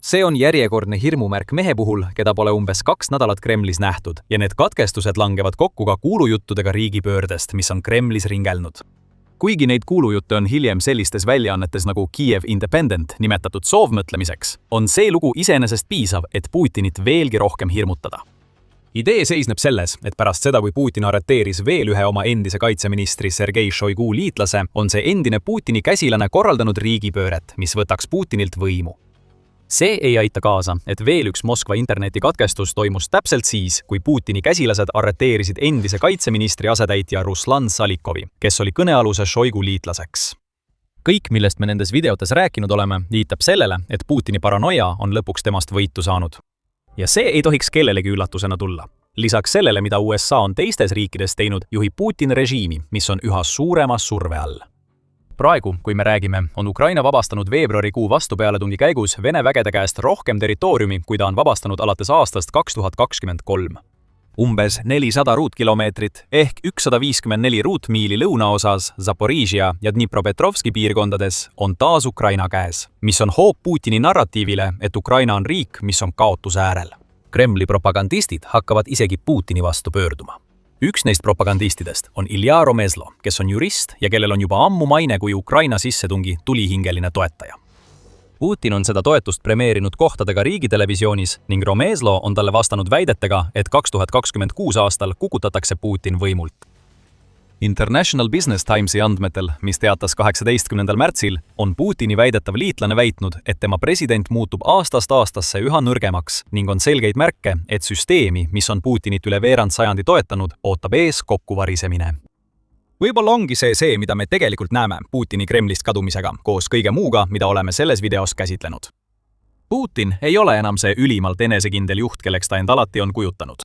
See on järjekordne hirmumärk mehe puhul, keda pole umbes 2 nädalat Kremlis nähtud ja need katkestused langevad kokku ka kuulujuttudega riigipöördest, mis on Kremlis ringelnud. Kuigi neid kuulujutte on hiljem sellistes väljaannetes nagu Kiev Independent nimetatud soovmõtlemiseks, on see lugu iseenesest piisav, et Putinit veelgi rohkem hirmutada. Idee seisneb selles, et pärast seda, kui Putin arreteeris veel ühe oma endise kaitseministri Sergei Shoigu liitlase, on see endine Putini käsilane korraldanud riigipööret, mis võtaks Putinilt võimu. See ei aita kaasa, et veel üks Moskva internetikatkestus toimus täpselt siis, kui Putini käsilased arreteerisid endise kaitseministri asetäitja Ruslan Salikovi, kes oli kõnealuse Shoigu liitlaseks. Kõik, millest me nendes videotes rääkinud oleme, viitab sellele, et Putini paranoia on lõpuks temast võitu saanud. Ja see ei tohiks kellelegi üllatusena tulla. Lisaks sellele, mida USA on teistes riikides teinud, juhib Putin režiimi, mis on üha suurema surve all. Praegu, kui me räägime, on Ukraina vabastanud veebruarikuu vastupealetungi käigus Vene vägede käest rohkem territooriumi, kui ta on vabastanud alates aastast 2023. Umbes 400 ruutkilomeetrit ehk 154 ruutmiili lõunaosas Zaporižja ja Dnipropetrovski piirkondades on taas Ukraina käes, mis on hoop Putini narratiivile, et Ukraina on riik, mis on kaotuse äärel. Kremli propagandistid hakkavad isegi Putini vastu pöörduma. Üks neist propagandistidest on Ilja Romezlo, kes on jurist ja kellel on juba ammu maine kui Ukraina sissetungi tulihingeline toetaja. Putin on seda toetust premeerinud kohtadega riigitelevisioonis ning Romezlo on talle vastanud väidetega, et 2026 aastal kukutatakse Putin võimult. International Business Timesi andmetel, mis teatas 18. märtsil, on Putini väidetav liitlane väitnud, et tema president muutub aastast aastasse üha nõrgemaks ning on selgeid märke, et süsteemi, mis on Putinit üle veerand sajandi toetanud, ootab ees kokkuvarisemine. Võib-olla ongi see, mida me tegelikult näeme Putini Kremlist kadumisega, koos kõige muuga, mida oleme selles videos käsitlenud. Putin ei ole enam see ülimalt enesekindel juht, kelleks ta end alati on kujutanud.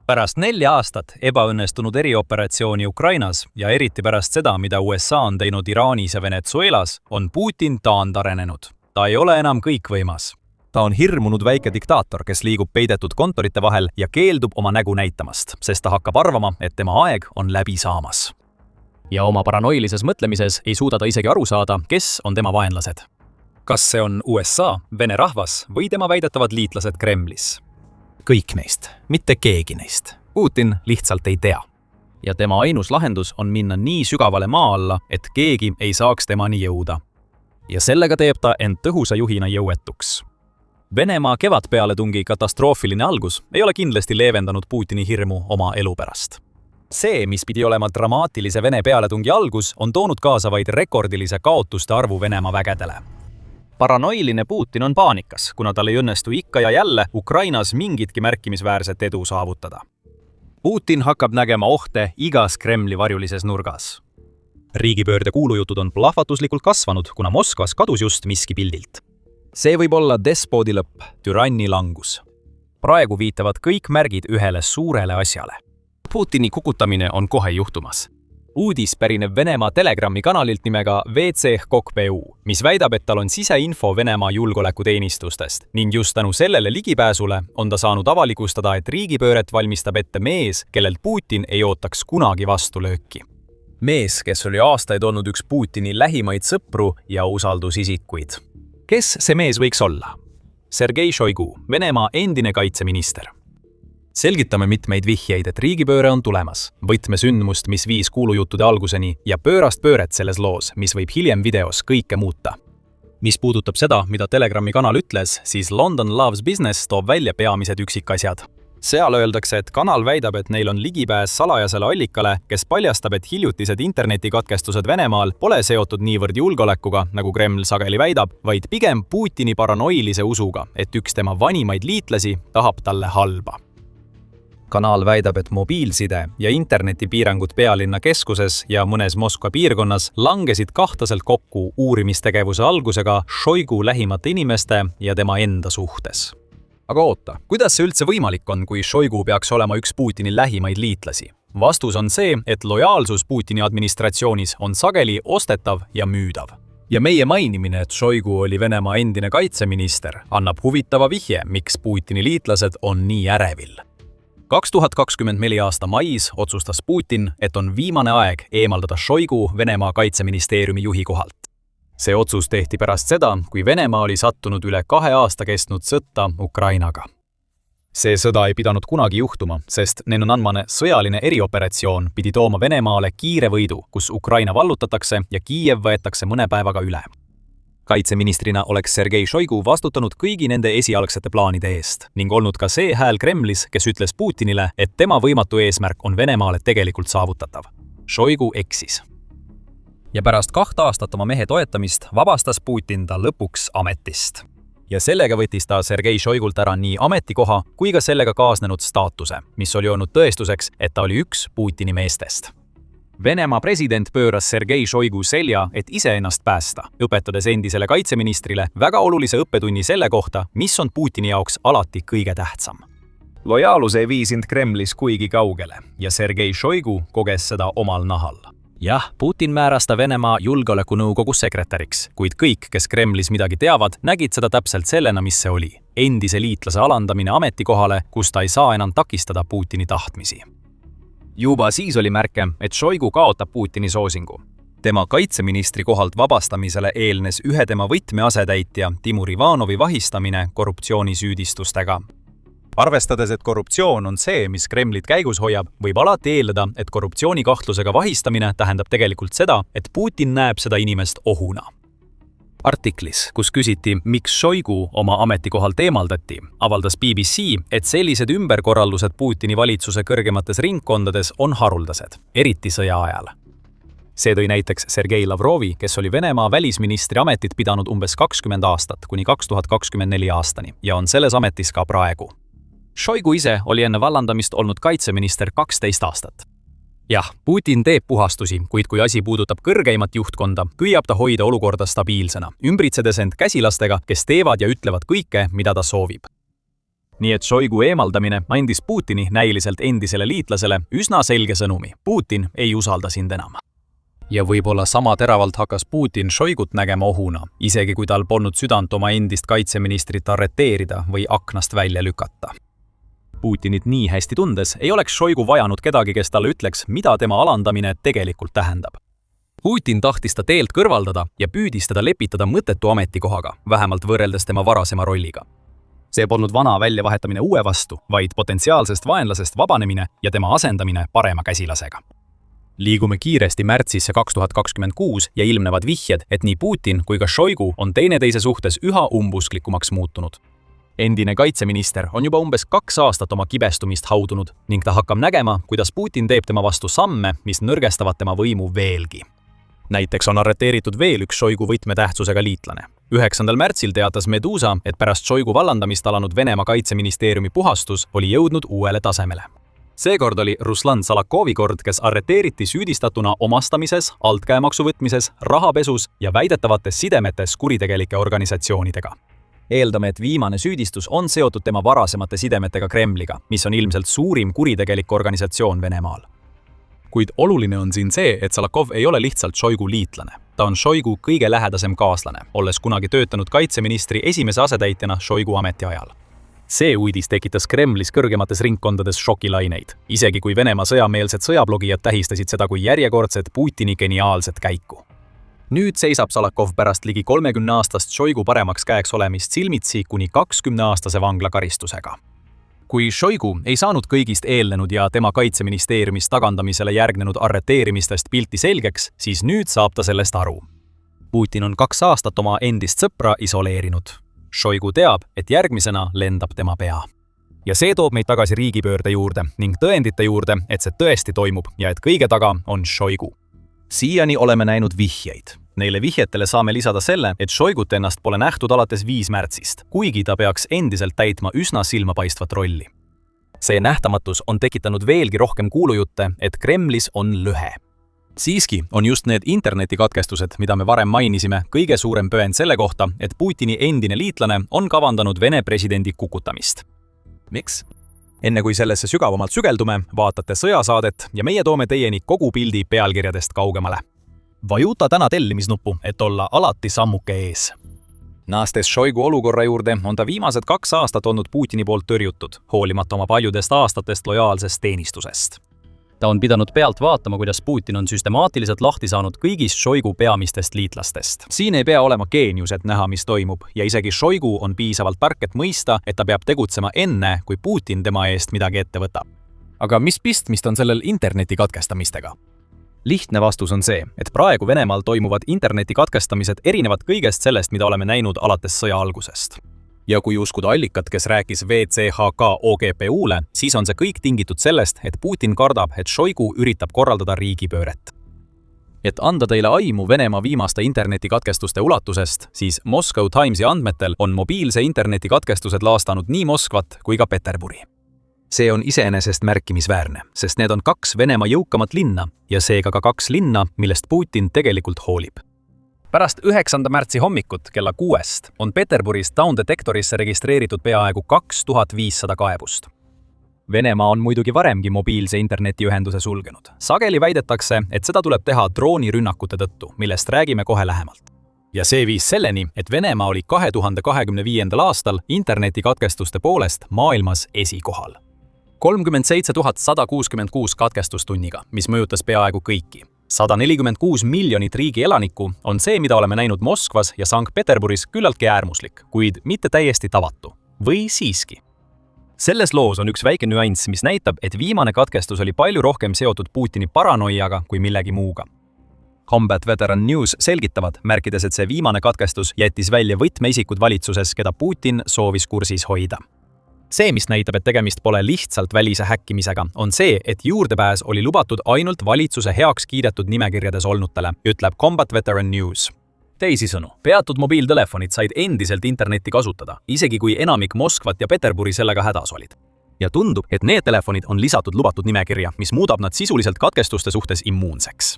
Pärast 4 aastat ebaõnnestunud erioperatsiooni Ukrainas ja eriti pärast seda, mida USA on teinud Iraanis ja Venezuelas, on Putin taandarenenud. Ta ei ole enam kõikvõimas. ta on hirmunud väike diktaator, kes liigub peidetud kontorite vahel ja keeldub oma nägu näitamast, sest ta hakkab arvama, et tema aeg on läbi saamas. Ja oma paranoilises mõtlemises ei suuda ta isegi aru saada, kes on tema vaenlased. Kas see on USA, Vene rahvas või tema väidetavad liitlased Kremlis? Kõik neist, mitte keegi neist. Putin lihtsalt ei tea. Ja tema ainus lahendus on minna nii sügavale maa alla, et keegi ei saaks temani jõuda. Ja sellega teeb ta end tõhusa juhina jõuetuks. Venemaa kevadpealetungi katastroofiline algus ei ole kindlasti leevendanud Putini hirmu oma elu pärast. See, mis pidi olema dramaatilise Vene pealetungi algus, on toonud kaasa vaid rekordilise kaotuste arvu Venemaa vägedele. Paranoiline Putin on paanikas, kuna tal ei õnnestu ikka ja jälle Ukrainas mingitki märkimisväärset edu saavutada. Putin hakkab nägema ohte igas Kremli varjulises nurgas. Riigipöörde kuulujutud on plahvatuslikult kasvanud, kuna Moskvas kadus just miski pildilt. See võib olla despoodi lõpp, türanni langus. Praegu viitavad kõik märgid ühele suurele asjale. Putini kukutamine on kohe juhtumas. Uudis pärineb Venemaa Telegrami kanalilt nimega VCHKOK.PU, mis väidab, et tal on siseinfo Venemaa julgeolekuteenistustest ning just tänu sellele ligipääsule on ta saanud avalikustada, et riigipööret valmistab ette mees, kellelt Putin ei ootaks kunagi vastulööki. Mees, kes oli aastaid olnud üks Putini lähimaid sõpru ja usaldusisikuid. Kes see mees võiks olla? Sergei Shoigu, Venemaa endine kaitseminister. Selgitame mitmeid vihjeid, et riigipööre on tulemas, võtmesündmust, mis viis kuulujuttude alguseni ja pöörast pööret selles loos, mis võib hiljem videos kõike muuta. Mis puudutab seda, mida Telegrami kanal ütles, siis London Loves Business toob välja peamised üksikasjad. Seal öeldakse, et kanal väidab, et neil on ligipääs salajasele allikale, kes paljastab, et hiljutised internetikatkestused Venemaal pole seotud niivõrd julgeolekuga, nagu Kreml sageli väidab, vaid pigem Putini paranoilise usuga, et üks tema vanimaid liitlasi tahab talle halba. Kanal väidab, et mobiilside ja internetipiirangud pealinna keskuses ja mõnes Moskva piirkonnas langesid kahtlaselt kokku uurimistegevuse algusega Shoigu lähimate inimeste ja tema enda suhtes. Aga oota, kuidas see üldse võimalik on, kui Shoigu peaks olema üks Putini lähimaid liitlasi? Vastus on see, et lojaalsus Putini administratsioonis on sageli ostetav ja müüdav. Ja meie mainimine, et Shoigu oli Venemaa endine kaitseminister, annab huvitava vihje, miks Putini liitlased on nii ärevil. 2024 aasta mais otsustas Putin, et on viimane aeg eemaldada Shoigu Venemaa kaitseministeeriumi juhi kohalt. See otsus tehti pärast seda, kui Venemaa oli sattunud üle 2 aasta kestnud sõtta Ukrainaga. See sõda ei pidanud kunagi juhtuma, sest nennunandmane sõjaline erioperatsioon pidi tooma Venemaale kiire võidu, kus Ukraina vallutatakse ja Kiiev võetakse mõne päevaga üle. Kaitseministrina oleks Sergei Shoigu vastutanud kõigi nende esialgsete plaanide eest ning olnud ka see hääl Kremlis, kes ütles Putinile, et tema võimatu eesmärk on Venemaale tegelikult saavutatav. Shoigu eksis. Ja pärast 2 aastat oma mehe toetamist vabastas Putin ta lõpuks ametist. Ja sellega võttis ta Sergei Shoigult ära nii ametikoha kui ka sellega kaasnenud staatuse, mis oli olnud tõestuseks, et ta oli üks Putini meestest. Venemaa president pööras Sergei Shoigu selja, et ise ennast päästa, õpetades endisele kaitseministrile väga olulise õppetunni selle kohta, mis on Putini jaoks alati kõige tähtsam. Lojaalus ei vii sind Kremlis kuigi kaugele ja Sergei Shoigu koges seda omal nahal. Jah, Putin määras ta Venemaa julgeolekunõukogu sekretäriks, kuid kõik, kes Kremlis midagi teavad, nägid seda täpselt sellena, mis see oli. Endise liitlase alandamine ametikohale, kus ta ei saa enam takistada Putini tahtmisi. Juba siis oli märke, et Shoigu kaotab Putini soosingu. Tema kaitseministri kohalt vabastamisele eelnes ühe tema võtmeasetäitja Timur Ivanovi vahistamine korruptsioonisüüdistustega. Arvestades, et korruptsioon on see, mis Kremlit käigus hoiab, võib alati eeldada, et korruptsioonikahtlusega vahistamine tähendab tegelikult seda, et Putin näeb seda inimest ohuna. Artiklis, kus küsiti, miks Shoigu oma ametikohalt eemaldati, avaldas BBC, et sellised ümberkorraldused Putini valitsuse kõrgemates ringkondades on haruldased, eriti sõja ajal. See tõi näiteks Sergei Lavrovi, kes oli Venemaa välisministri ametit pidanud umbes 20 aastat kuni 2024 aastani ja on selles ametis ka praegu. Shoigu ise oli enne vallandamist olnud kaitseminister 12 aastat. Jah, Putin teeb puhastusi, kuid kui asi puudutab kõrgeimat juhtkonda, püüab ta hoida olukorda stabiilsena, ümbritsedes end käsilastega, kes teevad ja ütlevad kõike, mida ta soovib. Nii et Shoigu eemaldamine andis Putini näiliselt endisele liitlasele üsna selge sõnumi. Putin ei usalda sind enam. Ja võib-olla sama teravalt hakkas Putin Šoigut nägema ohuna, isegi kui tal polnud südant oma endist kaitseministrit arreteerida või aknast välja lükata. Putinit nii hästi tundes ei oleks Šoigu vajanud kedagi, kes talle ütleks, mida tema alandamine tegelikult tähendab. Putin tahtis ta teelt kõrvaldada ja püüdis teda lepitada mõttetu ametikohaga, vähemalt võrreldes tema varasema rolliga. See polnud vana väljavahetamine uue vastu, vaid potentsiaalsest vaenlasest vabanemine ja tema asendamine parema käsilasega. Liigume kiiresti märtsisse 2026 ja ilmnevad vihjed, et nii Putin kui ka Šoigu on teineteise suhtes üha umbusklikuks muutunud. Endine kaitseminister on juba umbes 2 aastat oma kibestumist haudunud ning ta hakkab nägema, kuidas Putin teeb tema vastu samme, mis nõrgestavad tema võimu veelgi. Näiteks on arreteeritud veel üks Šoigu võtmetähtsusega liitlane. 9. märtsil teatas Medusa, et pärast Šoigu vallandamist alanud Venemaa kaitseministeeriumi puhastus oli jõudnud uuele tasemele. Seekord oli Ruslan Salakovi kord, kes arreteeriti süüdistatuna omastamises, altkäemaksu võtmises, rahapesus ja väidetavates sidemetes kuritegelike organisatsioonidega. Eeldame, et viimane süüdistus on seotud tema varasemate sidemetega Kremliga, mis on ilmselt suurim kuritegelik organisatsioon Venemaal. Kuid oluline on siin see, et Salakov ei ole lihtsalt Šoigu liitlane. Ta on Šoigu kõige lähedasem kaaslane, olles kunagi töötanud kaitseministri esimese asetäitjana Šoigu ametiajal. See uudis tekitas Kremlis kõrgemates ringkondades šokilaineid, isegi kui Venemaa sõjameelsed sõjablogijad tähistasid seda kui järjekordset Putini geniaalset käiku. Nüüd seisab Salakov pärast ligi 30-aastast Šoigu paremaks käeks olemist silmitsi kuni 20-aastase vanglakaristusega. Kui Šoigu ei saanud kõigist eelnenud ja tema kaitseministeeriumis tagandamisele järgnenud arreteerimistest pilti selgeks, siis nüüd saab ta sellest aru. Putin on 2 aastat oma endist sõpra isoleerinud. Šoigu teab, et järgmisena lendab tema pea. Ja see toob meid tagasi riigipöörde juurde ning tõendite juurde, et see tõesti toimub ja et kõige taga on Šoigu. Siiani oleme näinud vihjeid. Neile vihjetele saame lisada selle, et Šoigut ennast pole nähtud alates 5. märtsist, kuigi ta peaks endiselt täitma üsna silmapaistvat rolli. See nähtamatus on tekitanud veelgi rohkem kuulujutte, et Kremlis on lõhe. Siiski on just need internetikatkestused, mida me varem mainisime, kõige suurem pöend selle kohta, et Putini endine liitlane on kavandanud Vene presidendi kukutamist. Miks? Enne kui sellesse sügavamalt sügeldume, vaatate sõjasaadet ja meie toome teieni kogu pildi pealkirjadest kaugemale. Vajuta täna tellimisnuppu, et olla alati sammuke ees. Naastes Šoigu olukorra juurde on ta viimased 2 aastat olnud Putini poolt tõrjutud, hoolimata oma paljudest aastatest lojaalsest teenistusest. Ta on pidanud pealt vaatama, kuidas Putin on süstemaatiliselt lahti saanud kõigist Šoigu peamistest liitlastest. Siin ei pea olema geenius, et näha, mis toimub, ja isegi Šoigu on piisavalt tark, et mõista, et ta peab tegutsema enne, kui Putin tema eest midagi ette võtab. Aga mis pistmist on sellel interneti katkestamistega? Lihtne vastus on see, et praegu Venemaal toimuvad interneti katkestamised erinevad kõigest sellest, mida oleme näinud alates sõja algusest. Ja kui uskuda allikat, kes rääkis VCHK OGPU-le, siis on see kõik tingitud sellest, et Putin kardab, et Šoigu üritab korraldada riigipööret. Et anda teile aimu Venemaa viimaste internetikatkestuste ulatusest, siis Moscow Timesi andmetel on mobiilse internetikatkestused laastanud nii Moskvat kui ka Peterburi. See on iseenesest märkimisväärne, sest need on 2 Venemaa jõukamat linna ja seega ka 2 linna, millest Putin tegelikult hoolib. Pärast 9. märtsi hommikut kella 6 on Peterburis Town Detectorisse registreeritud peaaegu 2500 kaebust. Venemaa on muidugi varemgi mobiilse internetiühenduse sulgenud. Sageli väidetakse, et seda tuleb teha droonirünnakute tõttu, millest räägime kohe lähemalt. Ja see viis selleni, et Venemaa oli 2025. aastal internetikatkestuste poolest maailmas esikohal. 37 166 katkestustunniga, mis mõjutas peaaegu kõiki. 146 miljonit riigi elanikku on see, mida oleme näinud Moskvas ja Sankt-Peterburis küllaltki äärmuslik, kuid mitte täiesti tavatu. Või siiski? Selles loos on üks väike nüanss, mis näitab, et viimane katkestus oli palju rohkem seotud Putini paranoiaga kui millegi muuga. Combat Veteran News selgitavad, märkides, et see viimane katkestus jättis välja võtmeisikud valitsuses, keda Putin soovis kursis hoida. See, mis näitab, et tegemist pole lihtsalt välise häkkimisega, on see, et juurdepääs oli lubatud ainult valitsuse heaks kiidetud nimekirjades olnutele, ütleb Combat Veteran News. Teisisõnu, peatud mobiiltelefonid said endiselt internetti kasutada, isegi kui enamik Moskvat ja Peterburi sellega hädas olid. Ja tundub, et need telefonid on lisatud lubatud nimekirja, mis muudab nad sisuliselt katkestuste suhtes immuunseks.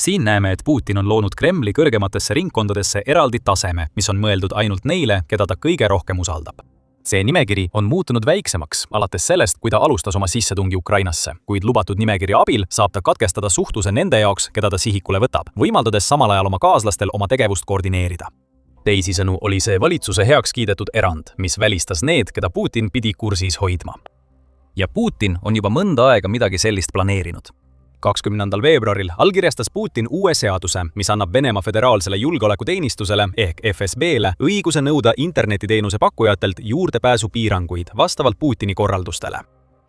Siin näeme, et Putin on loonud Kremli kõrgematesse ringkondadesse eraldi taseme, mis on mõeldud ainult neile, keda ta kõige rohkem usaldab. see nimekiri on muutunud väiksemaks alates sellest, kui ta alustas oma sissetungi Ukrainasse, kuid lubatud nimekirja abil saab ta katkestada suhtluse nende jaoks, keda ta sihikule võtab, võimaldades samal ajal oma kaaslastel oma tegevust koordineerida. Teisisõnu oli see valitsuse heaks kiidetud erand, mis välistas need, keda Putin pidi kursis hoidma. Ja Putin on juba mõnda aega midagi sellist planeerinud. 20. veebruaril allkirjastas Putin uue seaduse, mis annab Venemaa Föderaalsele Julgeolekuteenistusele ehk FSB-le õiguse nõuda internetiteenuse pakkujatelt juurdepääsu piiranguid vastavalt Putini korraldustele.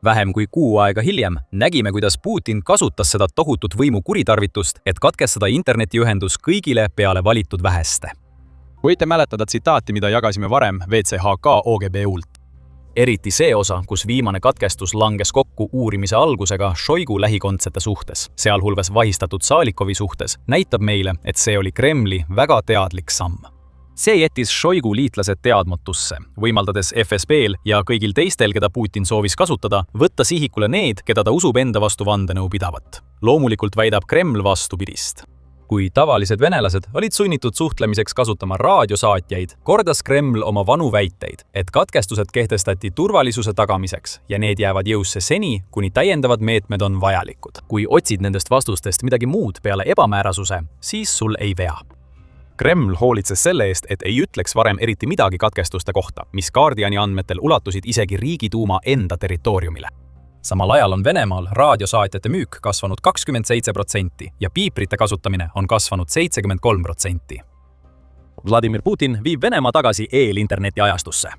Vähem kui kuu aega hiljem nägime, kuidas Putin kasutas seda tohutut võimu kuritarvitust, et katkestada internetiühendus kõigile peale valitud väheste. Võite mäletada tsitaati, mida jagasime varem VCHK OGBU-lt. Eriti see osa, kus viimane katkestus langes kokku uurimise algusega Šoigu lähikondsete suhtes, sealhulgas vahistatud Salikovi suhtes, näitab meile, et see oli Kremli väga teadlik samm. See jättis Šoigu liitlased teadmatusse, võimaldades FSB-l ja kõigil teistel, keda Putin soovis kasutada, võtta sihikule need, keda ta usub enda vastu vandenõu pidavat. Loomulikult väidab Kreml vastupidist. Kui tavalised venelased olid sunnitud suhtlemiseks kasutama raadiosaatjaid, kordas Kreml oma vanu väiteid, et katkestused kehtestati turvalisuse tagamiseks ja need jäävad jõusse seni, kuni täiendavad meetmed on vajalikud. Kui otsid nendest vastustest midagi muud peale ebamäärasuse, siis sul ei vea. Kreml hoolitses selle eest, et ei ütleks varem eriti midagi katkestuste kohta, mis Guardiani andmetel ulatusid isegi Riigiduuma enda territooriumile. Samal ajal on Venemaal raadiosaatjate müük kasvanud 27% ja piiprite kasutamine on kasvanud 73%. Vladimir Putin viib Venemaa tagasi eelinterneti ajastusse.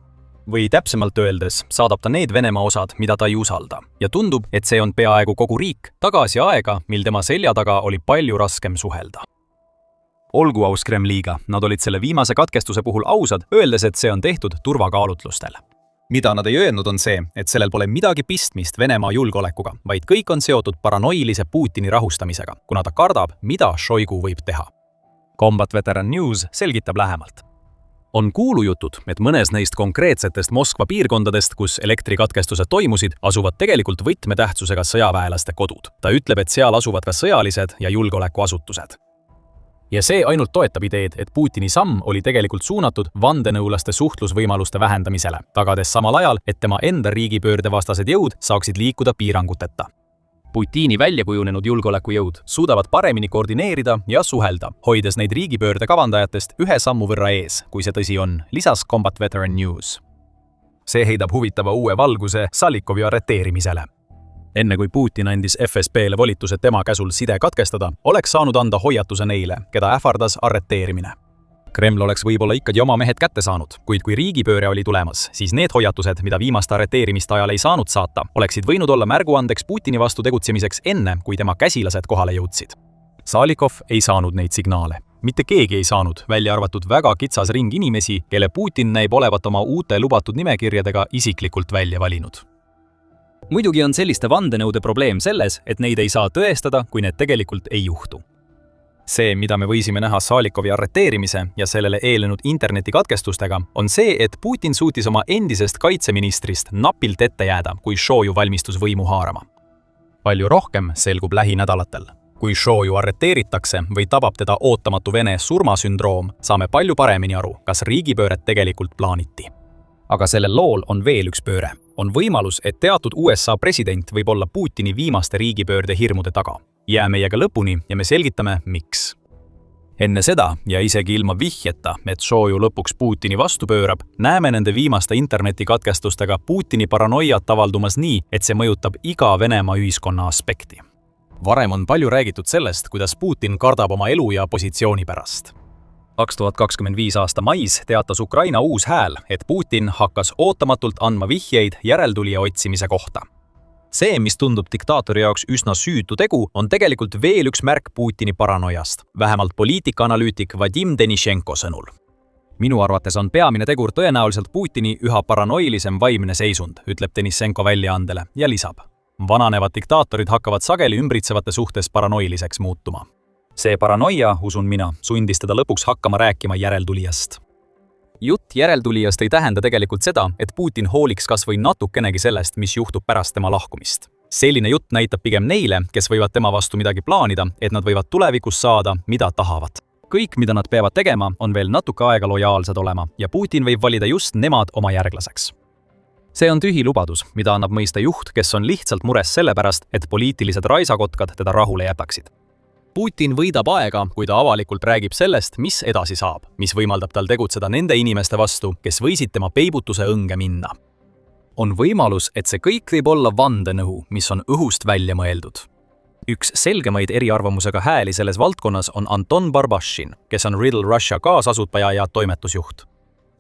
Või täpsemalt öeldes saadab ta need Venemaa osad, mida ta ei usalda. Ja tundub, et see on peaaegu kogu riik tagasi aega, mil tema selja taga oli palju raskem suhelda. Olgu aus Kremliga, nad olid selle viimase katkestuse puhul ausad, öeldes, et see on tehtud turvakaalutlustel. Mida nad ei öelnud on see, et sellel pole midagi pistmist Venemaa julgeolekuga, vaid kõik on seotud paranoilise Putini rahustamisega, kuna ta kardab, mida Šoigu võib teha. Combat Veteran News selgitab lähemalt. On kuulujutud, et mõnes neist konkreetsetest Moskva piirkondadest, kus elektrikatkestused toimusid, asuvad tegelikult võtmetähtsusega sõjaväelaste kodud. Ta ütleb, et seal asuvad ka sõjalised ja julgeolekuasutused. Ja see ainult toetab ideed, et Putini samm oli tegelikult suunatud vandenõulaste suhtlusvõimaluste vähendamisele, tagades samal ajal, et tema enda riigipöörde vastased jõud saaksid liikuda piiranguteta. Putini väljakujunenud julgeolekujõud suudavad paremini koordineerida ja suhelda, hoides neid riigipöörde kavandajatest ühe sammu võrra ees, kui see tõsi on, lisas Combat Veteran News. See heidab huvitava uue valguse Salikovi arreteerimisele. Enne kui Putin andis FSB-le volitused tema käsul side katkestada, oleks saanud anda hoiatuse neile, keda ähvardas arreteerimine. Kreml oleks võib-olla ikkagi oma mehed kätte saanud, kuid kui riigipööre oli tulemas, siis need hoiatused, mida viimast arreteerimist ajal ei saanud saata, oleksid võinud olla märguandeks Putini vastu tegutsemiseks enne, kui tema käsilased kohale jõudsid. Salikov ei saanud neid signaale. Mitte keegi ei saanud, välja arvatud väga kitsas ring inimesi, kelle Putin näib olevat oma uute lubatud nimekirjadega isiklikult välja valinud. Muidugi on selliste vandenõude probleem selles, et neid ei saa tõestada, kui need tegelikult ei juhtu. See, mida me võisime näha Salikovi arreteerimise ja sellele eelnenud internetikatkestustega, on see, et Putin suutis oma endisest kaitseministrist napilt ette jääda, kui Šoju valmistus võimu haarama. Palju rohkem selgub lähinädalatel. Kui Šoju arreteeritakse või tabab teda ootamatu Vene surmasündroom, saame palju paremini aru, kas riigipööret tegelikult plaaniti. Aga sellel lool on veel üks pööre. On võimalus, et teatud USA president võib olla Putini viimaste riigipöörde hirmude taga. Jää meiega lõpuni ja me selgitame, miks. Enne seda ja isegi ilma vihjeta, et Šoju lõpuks Putini vastu pöörab, näeme nende viimaste internetikatkestustega Putini paranoiat avaldumas nii, et see mõjutab iga Venemaa ühiskonna aspekti. Varem on palju räägitud sellest, kuidas Putin kardab oma elu ja positsiooni pärast. 2025 aasta mais teatas Ukraina uus hääl, et Putin hakkas ootamatult andma vihjeid järeltulija otsimise kohta. See, mis tundub diktaatori jaoks üsna süütu tegu, on tegelikult veel üks märk Putini paranoiast, vähemalt poliitikaanalüütik Vadim Denishenko sõnul. Minu arvates on peamine tegur tõenäoliselt Putini üha paranoilisem vaimne seisund, ütleb Denishenko väljaandele ja lisab. Vananevad diktaatorid hakkavad sageli ümbritsevate suhtes paranoiliseks muutuma. See paranoia, usun mina, sundis teda lõpuks hakkama rääkima järeltulijast. Jutt järeltulijast ei tähenda tegelikult seda, et Putin hooliks kas või natukenegi sellest, mis juhtub pärast tema lahkumist. Selline jutt näitab pigem neile, kes võivad tema vastu midagi plaanida, et nad võivad tulevikus saada, mida tahavad. Kõik, mida nad peavad tegema, on veel natuke aega lojaalsed olema ja Putin võib valida just nemad oma järglaseks. see on tühi lubadus, mida annab mõista juht, kes on lihtsalt mures sellepärast, et poliitilised raisakotkad teda rahule jätaksid. Putin võidab aega, kui ta avalikult räägib sellest, mis edasi saab, mis võimaldab tal tegutseda nende inimeste vastu, kes võisid tema peibutuse õnge minna. On võimalus, et see kõik võib olla vandenõu, mis on õhust välja mõeldud. Üks selgemaid eriarvamusega hääli selles valdkonnas on Anton Barbašin, kes on Riddle Russia kaasasutaja ja toimetusjuht.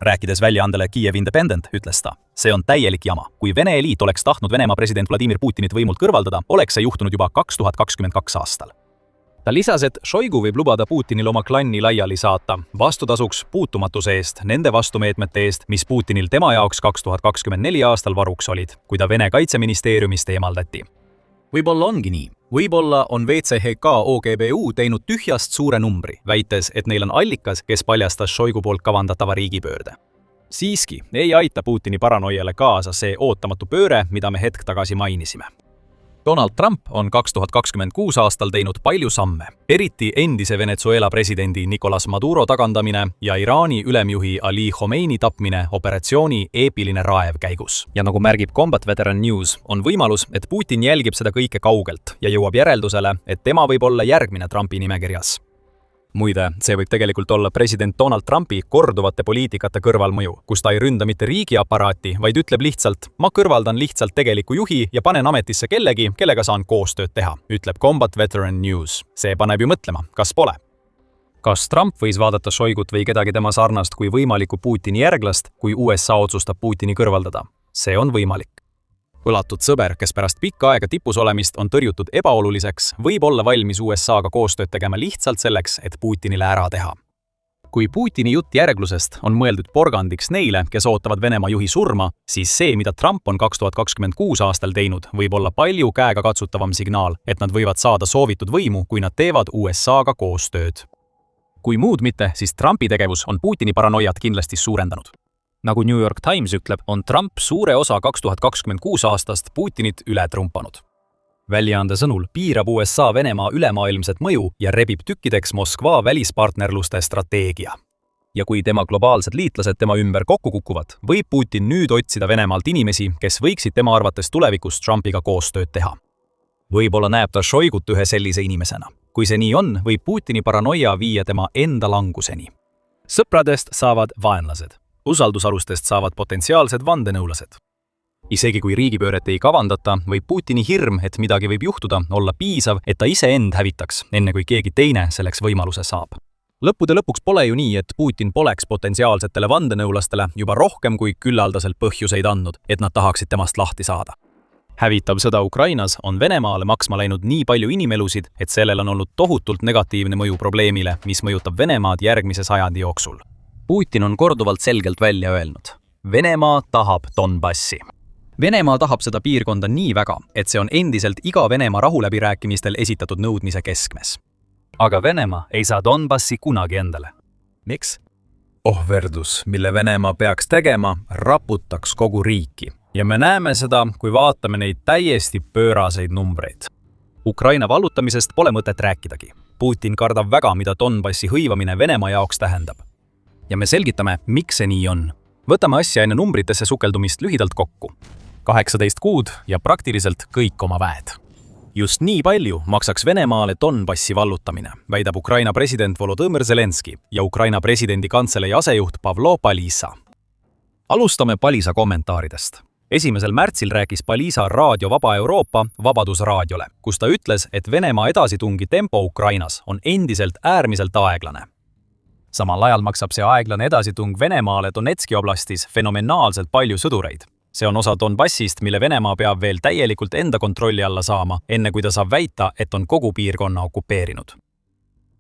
Rääkides väljaandele Kiev Independent, ütles ta, see on täielik jama. Kui Vene eliit oleks tahtnud Venemaa president Vladimir Putinit võimult kõrvaldada, oleks see juhtunud juba 2022 aastal. Ta lisas, et Šoigu võib lubada Putinil oma klanni laiali saata, vastutasuks puutumatuse eest, nende vastumeetmete eest, mis Putinil tema jaoks 2024 aastal varuks olid, kui ta Vene kaitseministeeriumist eemaldati. Võib-olla ongi nii. Võib-olla on VCHK OGBU teinud tühjast suure numbri, väites, et neil on allikas, kes paljastas Šoigu poolt kavandatava riigipöörde. Siiski ei aita Putini paranoiale kaasa see ootamatu pööre, mida me hetk tagasi mainisime. Donald Trump on 2026 aastal teinud palju samme, eriti endise Venezuela presidendi Nicolas Maduro tagandamine ja Iraani ülemjuhi Ali Khomeini tapmine operatsiooni eepiline raev käigus. Ja nagu märgib Combat Veteran News, on võimalus, et Putin jälgib seda kõike kaugelt ja jõuab järeldusele, et tema võib olla järgmine Trumpi nimekirjas. Muide, see võib tegelikult olla president Donald Trumpi korduvate poliitikate kõrvalmõju, kus ta ei ründa mitte riigiaparaati, vaid ütleb lihtsalt, ma kõrvaldan lihtsalt tegeliku juhi ja panen ametisse kellegi, kellega saan koostööd teha, ütleb Combat Veteran News. See paneb ju mõtlema, kas pole? Kas Trump võis vaadata Šoigut või kedagi tema sarnast kui võimaliku Putini järglast, kui USA otsustab Putini kõrvaldada? See on võimalik. Põlatud sõber, kes pärast pikka aega tipus olemist on tõrjutud ebaoluliseks, võib olla valmis USA-ga koostööd tegema lihtsalt selleks, et Putinile ära teha. Kui Putini jutt järglusest on mõeldud porgandiks neile, kes ootavad Venemaa juhi surma, siis see, mida Trump on 2026 aastal teinud, võib olla palju käega katsutavam signaal, et nad võivad saada soovitud võimu, kui nad teevad USA-ga koostööd. Kui muud mitte, siis Trumpi tegevus on Putini paranoiat kindlasti suurendanud. Nagu New York Times ütleb, on Trump suure osa 2026 aastast Putinit üle trumpanud. Väljaande sõnul piirab USA Venemaa ülemaailmset mõju ja rebib tükkideks Moskva välispartnerluste strateegia. Ja kui tema globaalsed liitlased tema ümber kokku kukuvad, võib Putin nüüd otsida Venemaalt inimesi, kes võiksid tema arvates tulevikus Trumpiga koostööd teha. Võib-olla näeb ta Šoigut ühe sellise inimesena. Kui see nii on, võib Putini paranoia viia tema enda languseni. Sõpradest saavad vaenlased. Usaldusalustest saavad potentsiaalsed vandenõulased. Isegi kui riigipööret ei kavandata, võib Putini hirm, et midagi võib juhtuda, olla piisav, et ta iseend hävitaks, enne kui keegi teine selleks võimaluse saab. Lõppude lõpuks pole ju nii, et Putin poleks potentsiaalsetele vandenõulastele juba rohkem kui küllaldaselt põhjuseid andnud, et nad tahaksid temast lahti saada. Hävitav sõda Ukrainas on Venemaale maksma läinud nii palju inimelusid, et sellel on olnud tohutult negatiivne mõju probleemile, mis mõjutab Venemaad järgmise sajandi jooksul. Putin on korduvalt selgelt välja öelnud. Venemaa tahab Donbassi. Venemaa tahab seda piirkonda nii väga, et see on endiselt iga Venemaa rahuläbirääkimistel esitatud nõudmise keskmes. Aga Venemaa ei saa Donbassi kunagi endale. Miks? Ohverdus, mille Venemaa peaks tegema, raputaks kogu riiki. Ja me näeme seda, kui vaatame neid täiesti pööraseid numbreid. Ukraina vallutamisest pole mõtet rääkidagi. Putin kardab väga, mida Donbassi hõivamine Venemaa jaoks tähendab. Ja me selgitame, miks see nii on. Võtame asja enne numbritesse sukeldumist lühidalt kokku. 18 kuud ja praktiliselt kõik oma väed. Just nii palju maksaks Venemaale Donbassi vallutamine, väidab Ukraina president Volodõmõr Zelenski ja Ukraina presidendi kantselei asejuht Pavlo Palisa. Alustame Palisa kommentaaridest. 1. märtsil rääkis Palisa Raadio Vaba Euroopa Vabadusraadiole, kus ta ütles, et Venemaa edasitungi tempo Ukrainas on endiselt äärmiselt aeglane. Samal ajal maksab see aeglane edasitung Venemaale Donetski oblastis fenomenaalselt palju sõdureid. See on osa Donbassist, mille Venemaa peab veel täielikult enda kontrolli alla saama, enne kui ta saab väita, et on kogu piirkonna okupeerinud.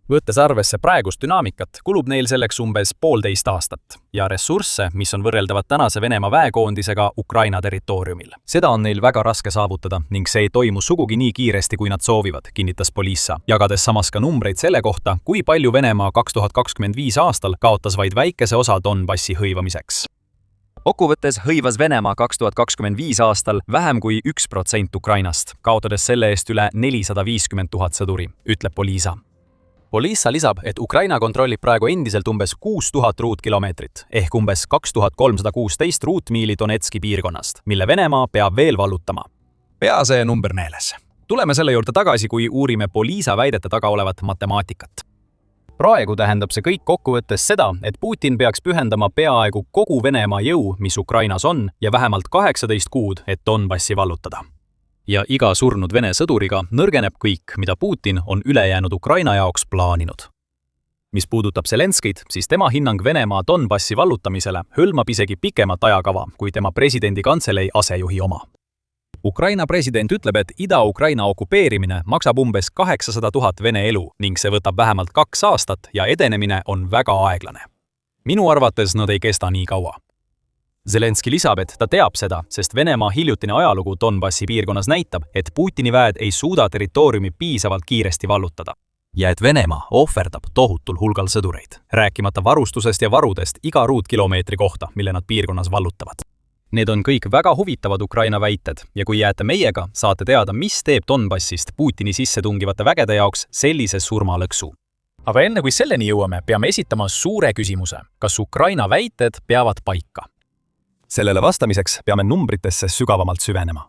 Võttes arvesse praegust dünaamikat, kulub neil selleks umbes 1,5 aastat ja ressursse, mis on võrreldavad tänase Venemaa väekoondisega Ukraina territooriumil. Seda on neil väga raske saavutada ning see ei toimu sugugi nii kiiresti, kui nad soovivad, kinnitas Polissa, jagades samas ka numbreid selle kohta, kui palju Venemaa 2025 aastal kaotas vaid väikese osa Donbassi hõivamiseks. Kokkuvõttes hõivas Venemaa 2025 aastal vähem kui 1% Ukrainast, kaotades selle eest üle 450 000 sõduri, ütleb Polisa. Polissa lisab, et Ukraina kontrollib praegu endiselt umbes 6000 ruutkilomeetrit ehk umbes 2316 ruutmiili Donetski piirkonnast, mille Venemaa peab veel vallutama. Pea see number meeles. Tuleme selle juurde tagasi, kui uurime Polisa väidete taga olevat matemaatikat. Praegu tähendab see kõik kokkuvõttes seda, et Putin peaks pühendama peaaegu kogu Venemaa jõu, mis Ukrainas on, ja vähemalt 18 kuud, et Donbassi vallutada. Ja iga surnud Vene sõduriga nõrgeneb kõik, mida Putin on ülejäänud Ukraina jaoks plaaninud. Mis puudutab Zelenskit, siis tema hinnang Venemaa Donbassi vallutamisele hõlmab isegi pikemat ajakava kui tema presidendi kantselei asejuhi oma. Ukraina president ütleb, et Ida-Ukraina okupeerimine maksab umbes 800 000 Vene elu ning see võtab vähemalt 2 aastat ja edenemine on väga aeglane. Minu arvates nad ei kesta nii kaua. Zelenski lisab, et ta teab seda, sest Venemaa hiljutine ajalugu Donbassi piirkonnas näitab, et Putini väed ei suuda territooriumi piisavalt kiiresti vallutada. Ja et Venemaa ohverdab tohutul hulgal sõdureid, rääkimata varustusest ja varudest iga ruutkilomeetri kohta, mille nad piirkonnas vallutavad. Need on kõik väga huvitavad Ukraina väited ja kui jääte meiega, saate teada, mis teeb Donbassist Putini sisse tungivate vägede jaoks sellise surmalõksu. Aga enne kui selleni jõuame, peame esitama suure küsimuse. Kas Ukraina väited peavad paika? Sellele vastamiseks peame numbritesse sügavamalt süvenema.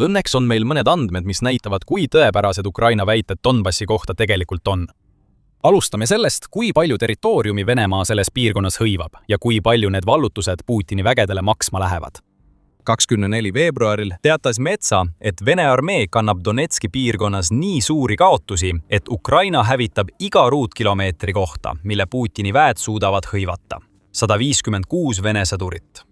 Õnneks on meil mõned andmed, mis näitavad, kui tõepärased Ukraina väited Donbassi kohta tegelikult on. Alustame sellest, kui palju territooriumi Venemaa selles piirkonnas hõivab ja kui palju need vallutused Putini vägedele maksma lähevad. 24. veebruaril teatas Metsa, et Vene armee kannab Donetski piirkonnas nii suuri kaotusi, et Ukraina hävitab iga ruutkilomeetri kohta, mille Putini väed suudavad hõivata. 156 Vene sõdurit.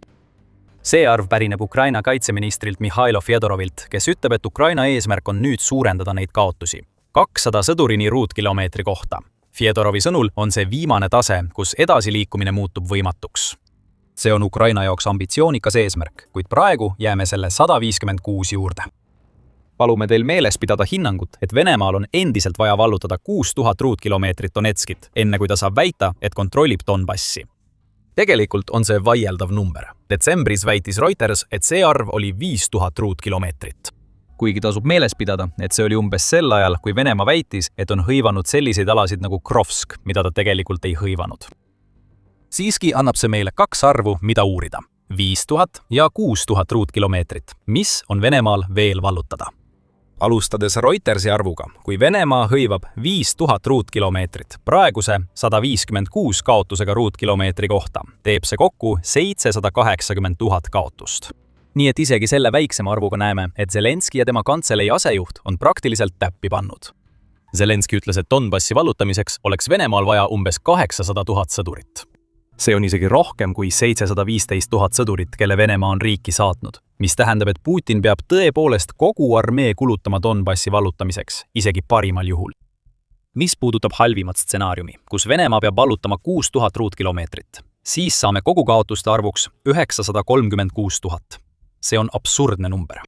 See arv pärineb Ukraina kaitseministrilt Mihhailo Fjodorovilt, kes ütleb, et Ukraina eesmärk on nüüd suurendada neid kaotusi. 200 sõdurini ruutkilomeetri kohta. Fjodorovi sõnul on see viimane tase, kus edasiliikumine muutub võimatuks. See on Ukraina jaoks ambitsioonikas eesmärk, kuid praegu jääme selle 156 juurde. Palume teil meeles pidada hinnangut, et Venemaal on endiselt vaja vallutada 6000 ruutkilomeetrit Donetskit, enne kui ta saab väita, et kontrollib Donbassi. Tegelikult on see vaieldav number. Detsembris väitis Reuters, et see arv oli 5000 ruutkilomeetrit. Kuigi tasub meeles pidada, et see oli umbes sel ajal, kui Venemaa väitis, et on hõivanud selliseid alasid nagu Krovsk, mida ta tegelikult ei hõivanud. Siiski annab see meile 2 arvu, mida uurida. 5000 ja 6000 ruutkilomeetrit, mis on Venemaal veel vallutada. Alustades Reutersi arvuga, kui Venemaa hõivab 5000 ruutkilomeetrit praeguse 156 kaotusega ruutkilomeetri kohta, teeb see kokku 780 000 kaotust. Nii et isegi selle väiksema arvuga näeme, et Zelenski ja tema kantselei asejuht on praktiliselt täppi pannud. Zelenski ütles, et Donbassi vallutamiseks oleks Venemaal vaja umbes 800 000 sõdurit. See on isegi rohkem kui 715 000 sõdurit, kelle Venemaa on riiki saatnud, mis tähendab, et Putin peab tõepoolest kogu armee kulutama Donbassi vallutamiseks, isegi parimal juhul. Mis puudutab halvimat stsenaariumi, kus Venemaa peab vallutama 6000 ruutkilomeetrit, siis saame kogu kaotuste arvuks 936 000. See on absurdne number.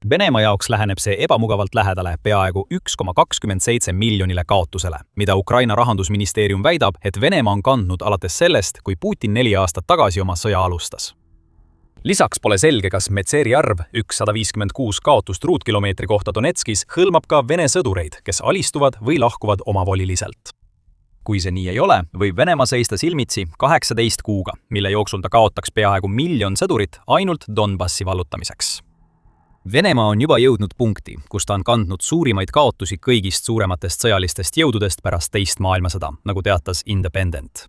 Venemaa jaoks läheneb see ebamugavalt lähedale peaaegu 1,27 miljonile kaotusele, mida Ukraina rahandusministeerium väidab, et Venemaa on kandnud alates sellest, kui Putin 4 aastat tagasi oma sõja alustas. Lisaks pole selge, kas Metseri arv 156 kaotust ruutkilomeetri kohta Donetskis hõlmab ka Vene sõdureid, kes alistuvad või lahkuvad omavoliliselt. Kui see nii ei ole, võib Venemaa seista silmitsi 18 kuuga, mille jooksul ta kaotaks peaaegu 1 000 000 sõdurit ainult Donbassi vallutamiseks. Venemaa on juba jõudnud punkti, kus ta on kandnud suurimaid kaotusi kõigist suurematest sõjalistest jõududest pärast teist maailmasõda, nagu teatas Independent.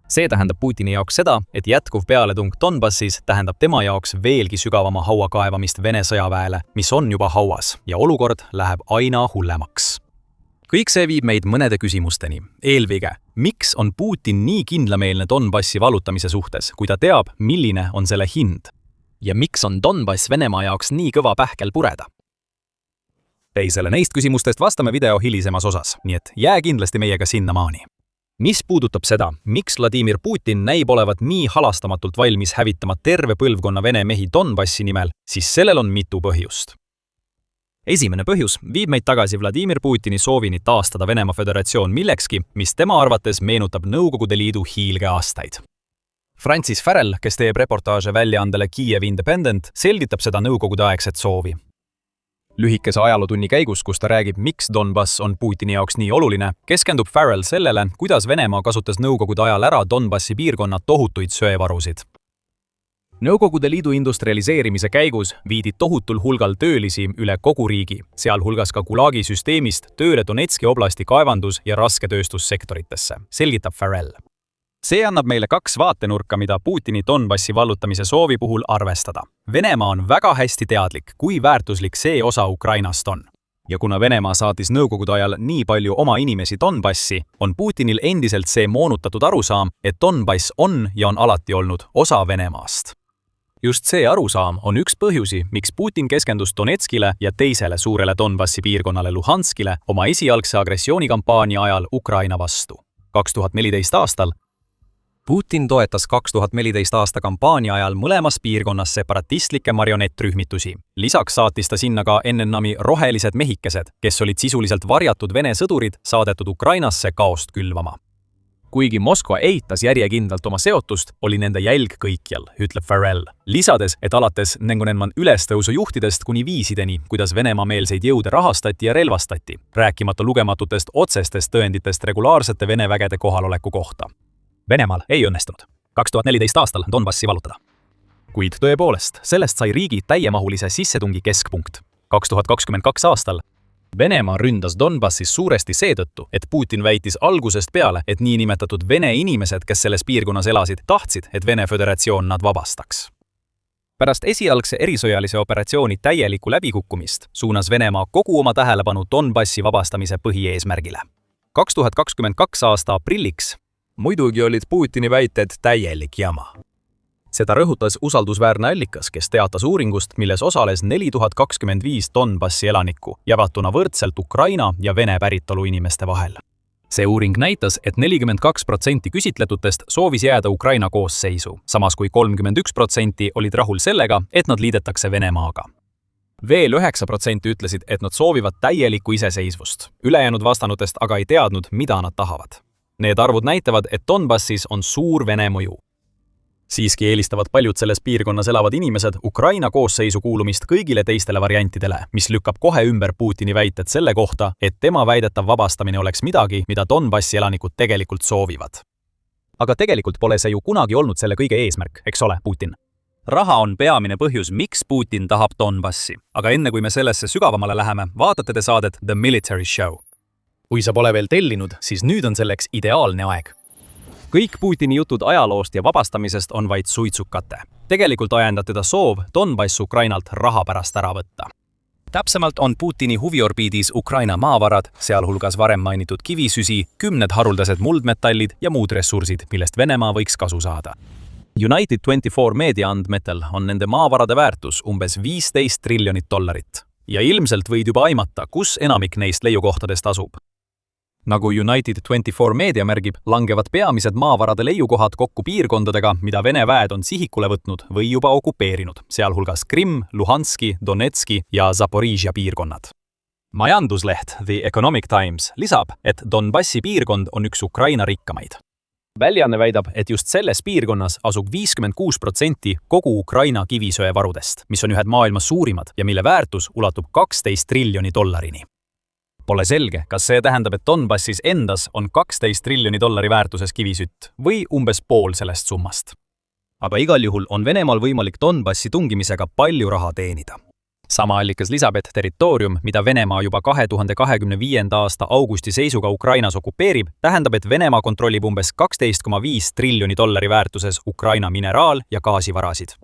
See tähendab Putini jaoks seda, et jätkuv pealetung Donbassis tähendab tema jaoks veelgi sügavama haua kaevamist Vene sõjaväele, mis on juba hauas, ja olukord läheb aina hullemaks. Kõik see viib meid mõnede küsimusteni. Eelvige, miks on Putin nii kindlameelne Donbassi vallutamise suhtes, kui ta teab, milline on selle hind? Ja miks on Donbass Venemaa jaoks nii kõva pähkel pureda? Teisele neist küsimustest vastame video hilisemas osas, nii et jää kindlasti meiega sinnamaani. Mis puudutab seda, miks Vladimir Putin näib olevat nii halastamatult valmis hävitama terve põlvkonna Vene mehi Donbassi nimel, siis sellel on mitu põhjust. Esimene põhjus viib meid tagasi Vladimir Putini soovini taastada Venemaa Föderatsioon millekski, mis tema arvates meenutab Nõukogude Liidu hiilgeaastaid. Francis Farrell, kes teeb reportaaže väljaandele Kiev Independent, selgitab seda nõukogudeaegset soovi. Lühikese ajalootunni käigus, kus ta räägib, miks Donbass on Putini jaoks nii oluline, keskendub Farrell sellele, kuidas Venemaa kasutas Nõukogude ajal ära Donbassi piirkonna tohutuid söevarusid. Nõukogude Liidu industrialiseerimise käigus viidi tohutul hulgal töölisi üle kogu riigi, sealhulgas ka Gulagi süsteemist tööle Donetski oblasti kaevandus- ja rasketööstussektoritesse, selgitab Farrell. See annab meile 2 vaatenurka, mida Putini Donbassi vallutamise soovi puhul arvestada. Venemaa on väga hästi teadlik, kui väärtuslik see osa Ukrainast on. Ja kuna Venemaa saatis Nõukogude ajal nii palju oma inimesi Donbassi, on Putinil endiselt see moonutatud arusaam, et Donbass on ja on alati olnud osa Venemaast. Just see arusaam on üks põhjusi, miks Putin keskendus Donetskile ja teisele suurele Donbassi piirkonnale Luhanskile oma esialgse agressioonikampaania ajal Ukraina vastu. 2014 aastal Putin toetas 2014 aasta kampaania ajal mõlemas piirkonnas separatistlikke marionettrühmitusi. Lisaks saatis ta sinna ka NNAMi rohelised mehikesed, kes olid sisuliselt varjatud Vene sõdurid saadetud Ukrainasse kaost külvama. Kuigi Moskva eitas järjekindlalt oma seotust, oli nende jälg kõikjal, ütleb Farrell. Lisades, et alates Nengonenman ülestõusu juhtidest kuni viisideni, kuidas Venemaa-meelseid jõude rahastati ja relvastati, rääkimata lugematutest otsestest tõenditest regulaarsete Vene vägede kohaloleku kohta. Venemaal ei õnnestunud 2014 aastal Donbassi vallutada. Kuid tõepoolest, sellest sai riigi täiemahulise sissetungi keskpunkt. 2022 aastal Venemaa ründas Donbassis suuresti seetõttu, et Putin väitis algusest peale, et niinimetatud Vene inimesed, kes selles piirkonnas elasid, tahtsid, et Vene Föderatsioon nad vabastaks. Pärast esialgse erisõjalise operatsiooni täielikku läbikukkumist suunas Venemaa kogu oma tähelepanu Donbassi vabastamise põhieesmärgile. 2022 aasta aprilliks muidugi olid Putini väited täielik jama. Seda rõhutas usaldusväärne allikas, kes teatas uuringust, milles osales 4025 Donbassi elanikku, jagatuna võrdselt Ukraina ja Vene päritolu inimeste vahel. See uuring näitas, et 42% küsitletutest soovis jääda Ukraina koosseisu, samas kui 31% olid rahul sellega, et nad liidetakse Venemaaga. Veel 9% ütlesid, et nad soovivad täielikku iseseisvust. Ülejäänud vastanutest aga ei teadnud, mida nad tahavad. Need arvud näitavad, et Donbassis on suur Vene mõju. Siiski eelistavad paljud selles piirkonnas elavad inimesed Ukraina koosseisu kuulumist kõigile teistele variantidele, mis lükkab kohe ümber Putini väited selle kohta, et tema väidetav vabastamine oleks midagi, mida Donbassi elanikud tegelikult soovivad. Aga tegelikult pole see ju kunagi olnud selle kõige eesmärk, eks ole, Putin? Raha on peamine põhjus, miks Putin tahab Donbassi. Aga enne kui me sellesse sügavamale läheme, vaatate te saadet The Military Show. Kui sa pole veel tellinud, siis nüüd on selleks ideaalne aeg. Kõik Putini jutud ajaloost ja vabastamisest on vaid suitsukate. Tegelikult ajendab teda soov Donbass Ukrainalt raha pärast ära võtta. Täpsemalt on Putini huviorbiidis Ukraina maavarad, sealhulgas varem mainitud kivisüsi, 10 haruldased muldmetallid ja muud ressursid, millest Venemaa võiks kasu saada. United 24 meedia andmetel on nende maavarade väärtus umbes $15 triljonit. Ja ilmselt võid juba aimata, kus enamik neist leiukohtadest asub. Nagu United 24 meedia märgib, langevad peamised maavarade leiukohad kokku piirkondadega, mida Vene väed on sihikule võtnud või juba okupeerinud, sealhulgas Krimm, Luhanski, Donetski ja Zaporižja piirkonnad. Majandusleht The Economic Times lisab, et Donbassi piirkond on üks Ukraina rikkamaid. Väljaanne väidab, et just selles piirkonnas asub 56% kogu Ukraina kivisöevarudest, mis on ühed maailma suurimad ja mille väärtus ulatub $12 triljoni. Pole selge, kas see tähendab, et Donbassis endas on $12 triljoni väärtuses kivisütt või umbes pool sellest summast. Aga igal juhul on Venemaal võimalik Donbassi tungimisega palju raha teenida. Sama allikas lisab, et territoorium, mida Venemaa juba 2025. aasta augusti seisuga Ukrainas okupeerib, tähendab, et Venemaa kontrollib umbes $12,5 triljoni väärtuses Ukraina mineraal- ja gaasivarasid.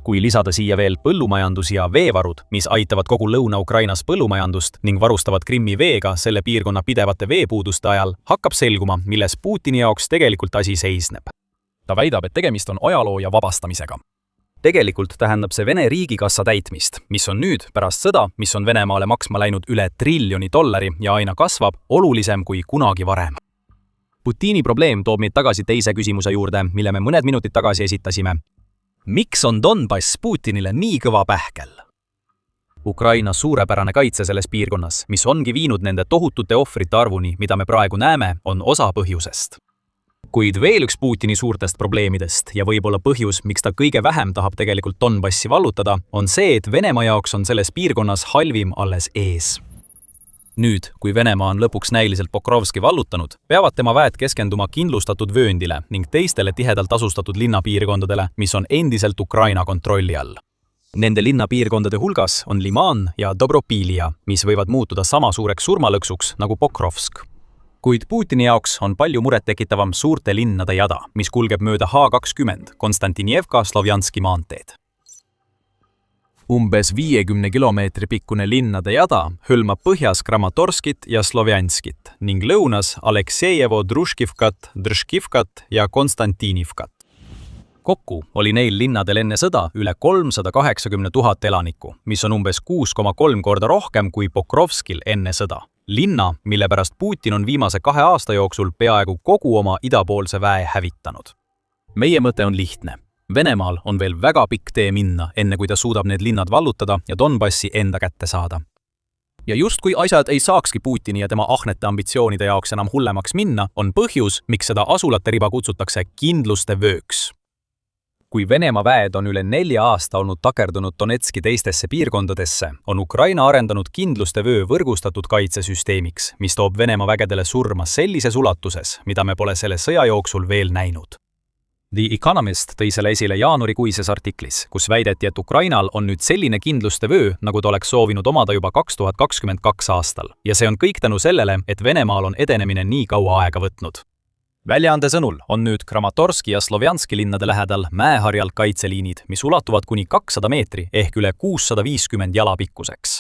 Kui lisada siia veel põllumajandus- ja veevarud, mis aitavad kogu Lõuna-Ukrainas põllumajandust ning varustavad Krimmi veega selle piirkonna pidevate veepuuduste ajal, hakkab selguma, milles Putini jaoks tegelikult asi seisneb. Ta väidab, et tegemist on ajaloo ja vabastamisega. Tegelikult tähendab see Vene riigikassa täitmist, mis on nüüd, pärast sõda, mis on Venemaale maksma läinud üle $1 triljoni ja aina kasvab, olulisem kui kunagi varem. Putini probleem toob meid tagasi teise küsimuse juurde, mille me mõned minutid tagasi esitasime. Miks on Donbass Putinile nii kõva pähkel? Ukraina suurepärane kaitse selles piirkonnas, mis ongi viinud nende tohutute ohvrite arvuni, mida me praegu näeme, on osa põhjusest. Kuid veel üks Putini suurtest probleemidest ja võib-olla põhjus, miks ta kõige vähem tahab tegelikult Donbassi vallutada, on see, et Venemaa jaoks on selles piirkonnas halvim alles ees. Nüüd, kui Venemaa on lõpuks näiliselt Pokrovski vallutanud, peavad tema väed keskenduma kindlustatud vööndile ning teistele tihedalt asustatud linnapiirkondadele, mis on endiselt Ukraina kontrolli all. Nende linnapiirkondade hulgas on Liman ja Dobropilia, mis võivad muutuda sama suureks surmalõksuks nagu Pokrovsk. Kuid Putini jaoks on palju murettekitavam suurte linnade jada, mis kulgeb mööda H20 Konstantinjevka-Slovjanski maanteed. Umbes 50 kilomeetri pikkune linnade jada hõlmab põhjas Kramatorskit ja Slovjanskit ning lõunas Aleksejevo, Družkivkat ja Konstantinivkat. Kokku oli neil linnadel enne sõda üle 380 000 elanikku, mis on umbes 6,3 korda rohkem kui Pokrovskil enne sõda. Linna, mille pärast Putin on viimase 2 aasta jooksul peaaegu kogu oma idapoolse väe hävitanud. Meie mõte on lihtne. Venemaal on veel väga pikk tee minna, enne kui ta suudab need linnad vallutada ja Donbassi enda kätte saada. Ja justkui asjad ei saakski Putini ja tema ahnete ambitsioonide jaoks enam hullemaks minna, on põhjus, miks seda asulate riba kutsutakse kindluste vööks. Kui Venemaa väed on üle 4 aasta olnud takerdunud Donetski teistesse piirkondadesse, on Ukraina arendanud kindluste vöö võrgustatud kaitsesüsteemiks, mis toob Venemaa vägedele surma sellises ulatuses, mida me pole selle sõja jooksul veel näinud. The Economist tõi selle esile jaanuarikuises artiklis, kus väideti, et Ukrainal on nüüd selline kindluste vöö, nagu ta oleks soovinud omada juba 2022 aastal. Ja see on kõik tänu sellele, et Venemaal on edenemine nii kaua aega võtnud. Väljaande sõnul on nüüd Kramatorski ja Slovjanski linnade lähedal mäeharjal kaitseliinid, mis ulatuvad kuni 200 meetri ehk üle 650 jala pikkuseks.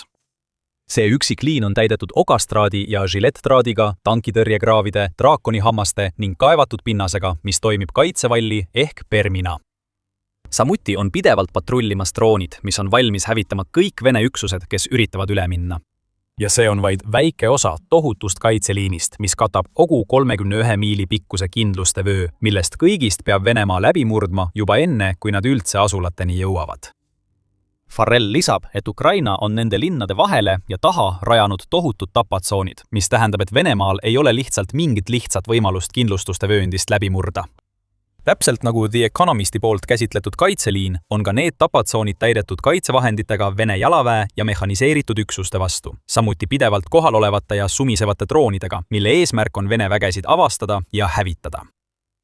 See üksikliin on täidetud okastraadi ja žiletttraadiga, tankitõrjekraavide, draakonihammaste ning kaevatud pinnasega, mis toimib kaitsevalli ehk permina. Samuti on pidevalt patrullimas droonid, mis on valmis hävitama kõik Vene üksused, kes üritavad üle minna. Ja see on vaid väike osa tohutust kaitseliinist, mis katab kogu 31 miili pikkuse kindluste vöö, millest kõigist peab Venemaa läbi murdma juba enne, kui nad üldse asulateni jõuavad. Farrell lisab, et Ukraina on nende linnade vahele ja taha rajanud tohutud tapatsoonid, mis tähendab, et Venemaal ei ole lihtsalt mingit lihtsat võimalust kindlustuste vööndist läbi murda. Täpselt nagu The Economisti poolt käsitletud kaitseliin, on ka need tapatsoonid täidetud kaitsevahenditega Vene jalaväe ja mehhaniseeritud üksuste vastu, samuti pidevalt kohal olevate ja sumisevate droonidega, mille eesmärk on Vene vägesid avastada ja hävitada.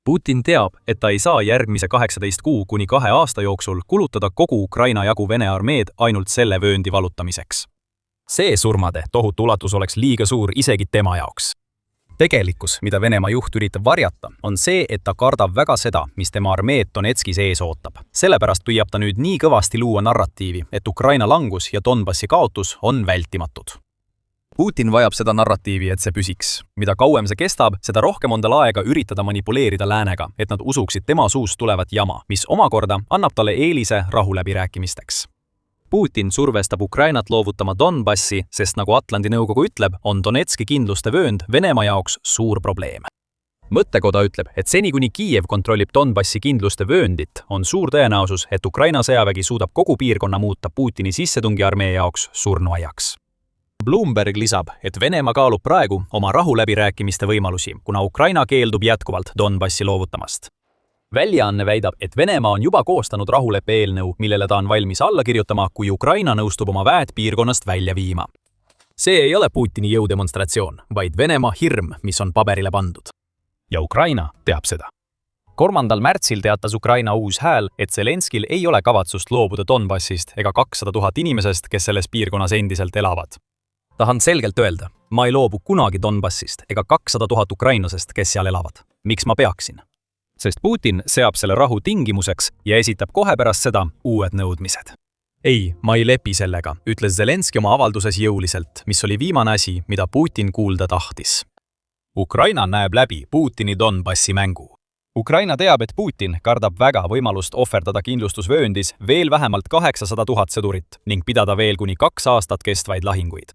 Putin teab, et ta ei saa järgmise 18 kuu kuni 2 aasta jooksul kulutada kogu Ukraina jagu Vene armeed ainult selle vööndi valutamiseks. See surmade tohutu ulatus oleks liiga suur isegi tema jaoks. Tegelikkus, mida Venemaa juht üritab varjata, on see, et ta kardab väga seda, mis tema armeed Donetskis ees ootab. Sellepärast püüab ta nüüd nii kõvasti luua narratiivi, et Ukraina langus ja Donbassi kaotus on vältimatud. Putin vajab seda narratiivi, et see püsiks. Mida kauem see kestab, seda rohkem on tal aega üritada manipuleerida läänega, et nad usuksid tema suust tulevat jama, mis omakorda annab talle eelise rahuläbirääkimisteks. Putin survestab Ukrainat loovutama Donbassi, sest nagu Atlandi nõukogu ütleb, on Donetski kindluste vöönd Venemaa jaoks suur probleem. Mõttekoda ütleb, et seni kuni Kiiev kontrollib Donbassi kindluste vööndit, on suur tõenäosus, et Ukraina sõjavägi suudab kogu piirkonna muuta Putini sissetungi armee jaoks surnuaiaks. Bloomberg lisab, et Venemaa kaalub praegu oma rahuläbirääkimiste võimalusi, kuna Ukraina keeldub jätkuvalt Donbassi loovutamast. Väljaanne väidab, et Venemaa on juba koostanud rahuleppe eelnõu, millele ta on valmis alla kirjutama, kui Ukraina nõustub oma väed piirkonnast välja viima. See ei ole Putini jõudemonstratsioon, vaid Venemaa hirm, mis on paberile pandud. Ja Ukraina teab seda. 3. märtsil teatas Ukraina uus hääl, et Zelenskil ei ole kavatsust loobuda Donbassist ega 200 000 inimesest, kes selles piirkonnas endiselt elavad. Tahan selgelt öelda, ma ei loobu kunagi Donbassist ega 200 000 ukrainlasest, kes seal elavad. Miks ma peaksin? Sest Putin seab selle rahu tingimuseks ja esitab kohe pärast seda uued nõudmised. Ei, ma ei lepi sellega, ütles Zelenski oma avalduses jõuliselt, mis oli viimane asi, mida Putin kuulda tahtis. Ukraina näeb läbi Putini Donbassi mängu. Ukraina teab, et Putin kardab väga võimalust ohverdada kindlustusvööndis veel vähemalt 800 000 sõdurit ning pidada veel kuni 2 aastat kestvaid lahinguid.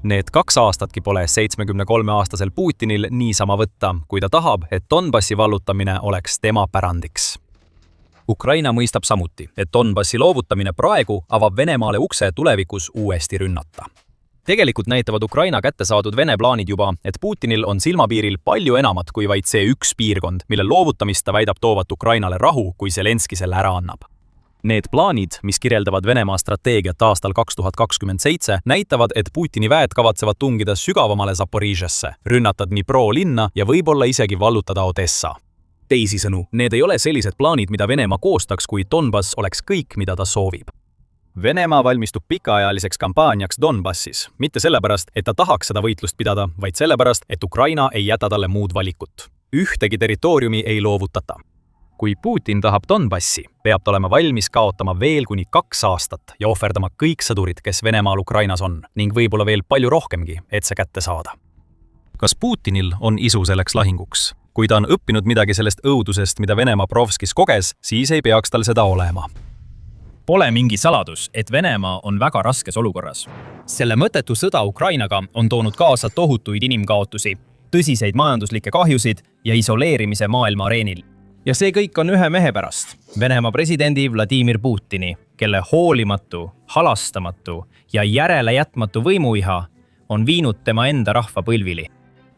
Need 2 aastatki pole 73-aastasel Putinil niisama võtta, kui ta tahab, et Donbassi vallutamine oleks tema pärandiks. Ukraina mõistab samuti, et Donbassi loovutamine praegu avab Venemaale ukse tulevikus uuesti rünnata. tegelikult näitavad Ukraina kätte saadud Vene plaanid juba, et Putinil on silmapiiril palju enamat kui vaid see üks piirkond, mille loovutamist ta väidab toovat Ukrainale rahu, kui Zelenski selle ära annab. Need plaanid, mis kirjeldavad Venemaa strateegiat aastal 2027, näitavad, et Putini väed kavatsevad tungida sügavamale Zaporižesse, rünnata Dnipro linna ja võib-olla isegi vallutada Odessa. Teisisõnu, need ei ole sellised plaanid, mida Venemaa koostaks, kui Donbass oleks kõik, mida ta soovib. Venemaa valmistub pikaajaliseks kampaaniaks Donbassis, mitte sellepärast, et ta tahaks seda võitlust pidada, vaid sellepärast, et Ukraina ei jäta talle muud valikut. Ühtegi territooriumi ei loovutata. Kui Putin tahab Donbassi, peab ta olema valmis kaotama veel kuni 2 aastat ja ohverdama kõik sõdurid, kes Venemaal Ukrainas on, ning võib-olla veel palju rohkemgi, et see kätte saada. Kas Putinil on isu selleks lahinguks? Kui ta on õppinud midagi sellest õudusest, mida Venemaa Provskis koges, siis ei peaks tal seda olema. Pole mingi saladus, et Venemaa on väga raskes olukorras. Selle mõttetu sõda Ukrainaga on toonud kaasa tohutuid inimkaotusi, tõsiseid majanduslikke kahjusid ja isoleerimise maailma areenil. Ja see kõik on ühe mehe pärast, Venemaa presidendi Vladimir Putini, kelle hoolimatu, halastamatu ja järelejätmatu võimuiha on viinud tema enda rahva põlvili.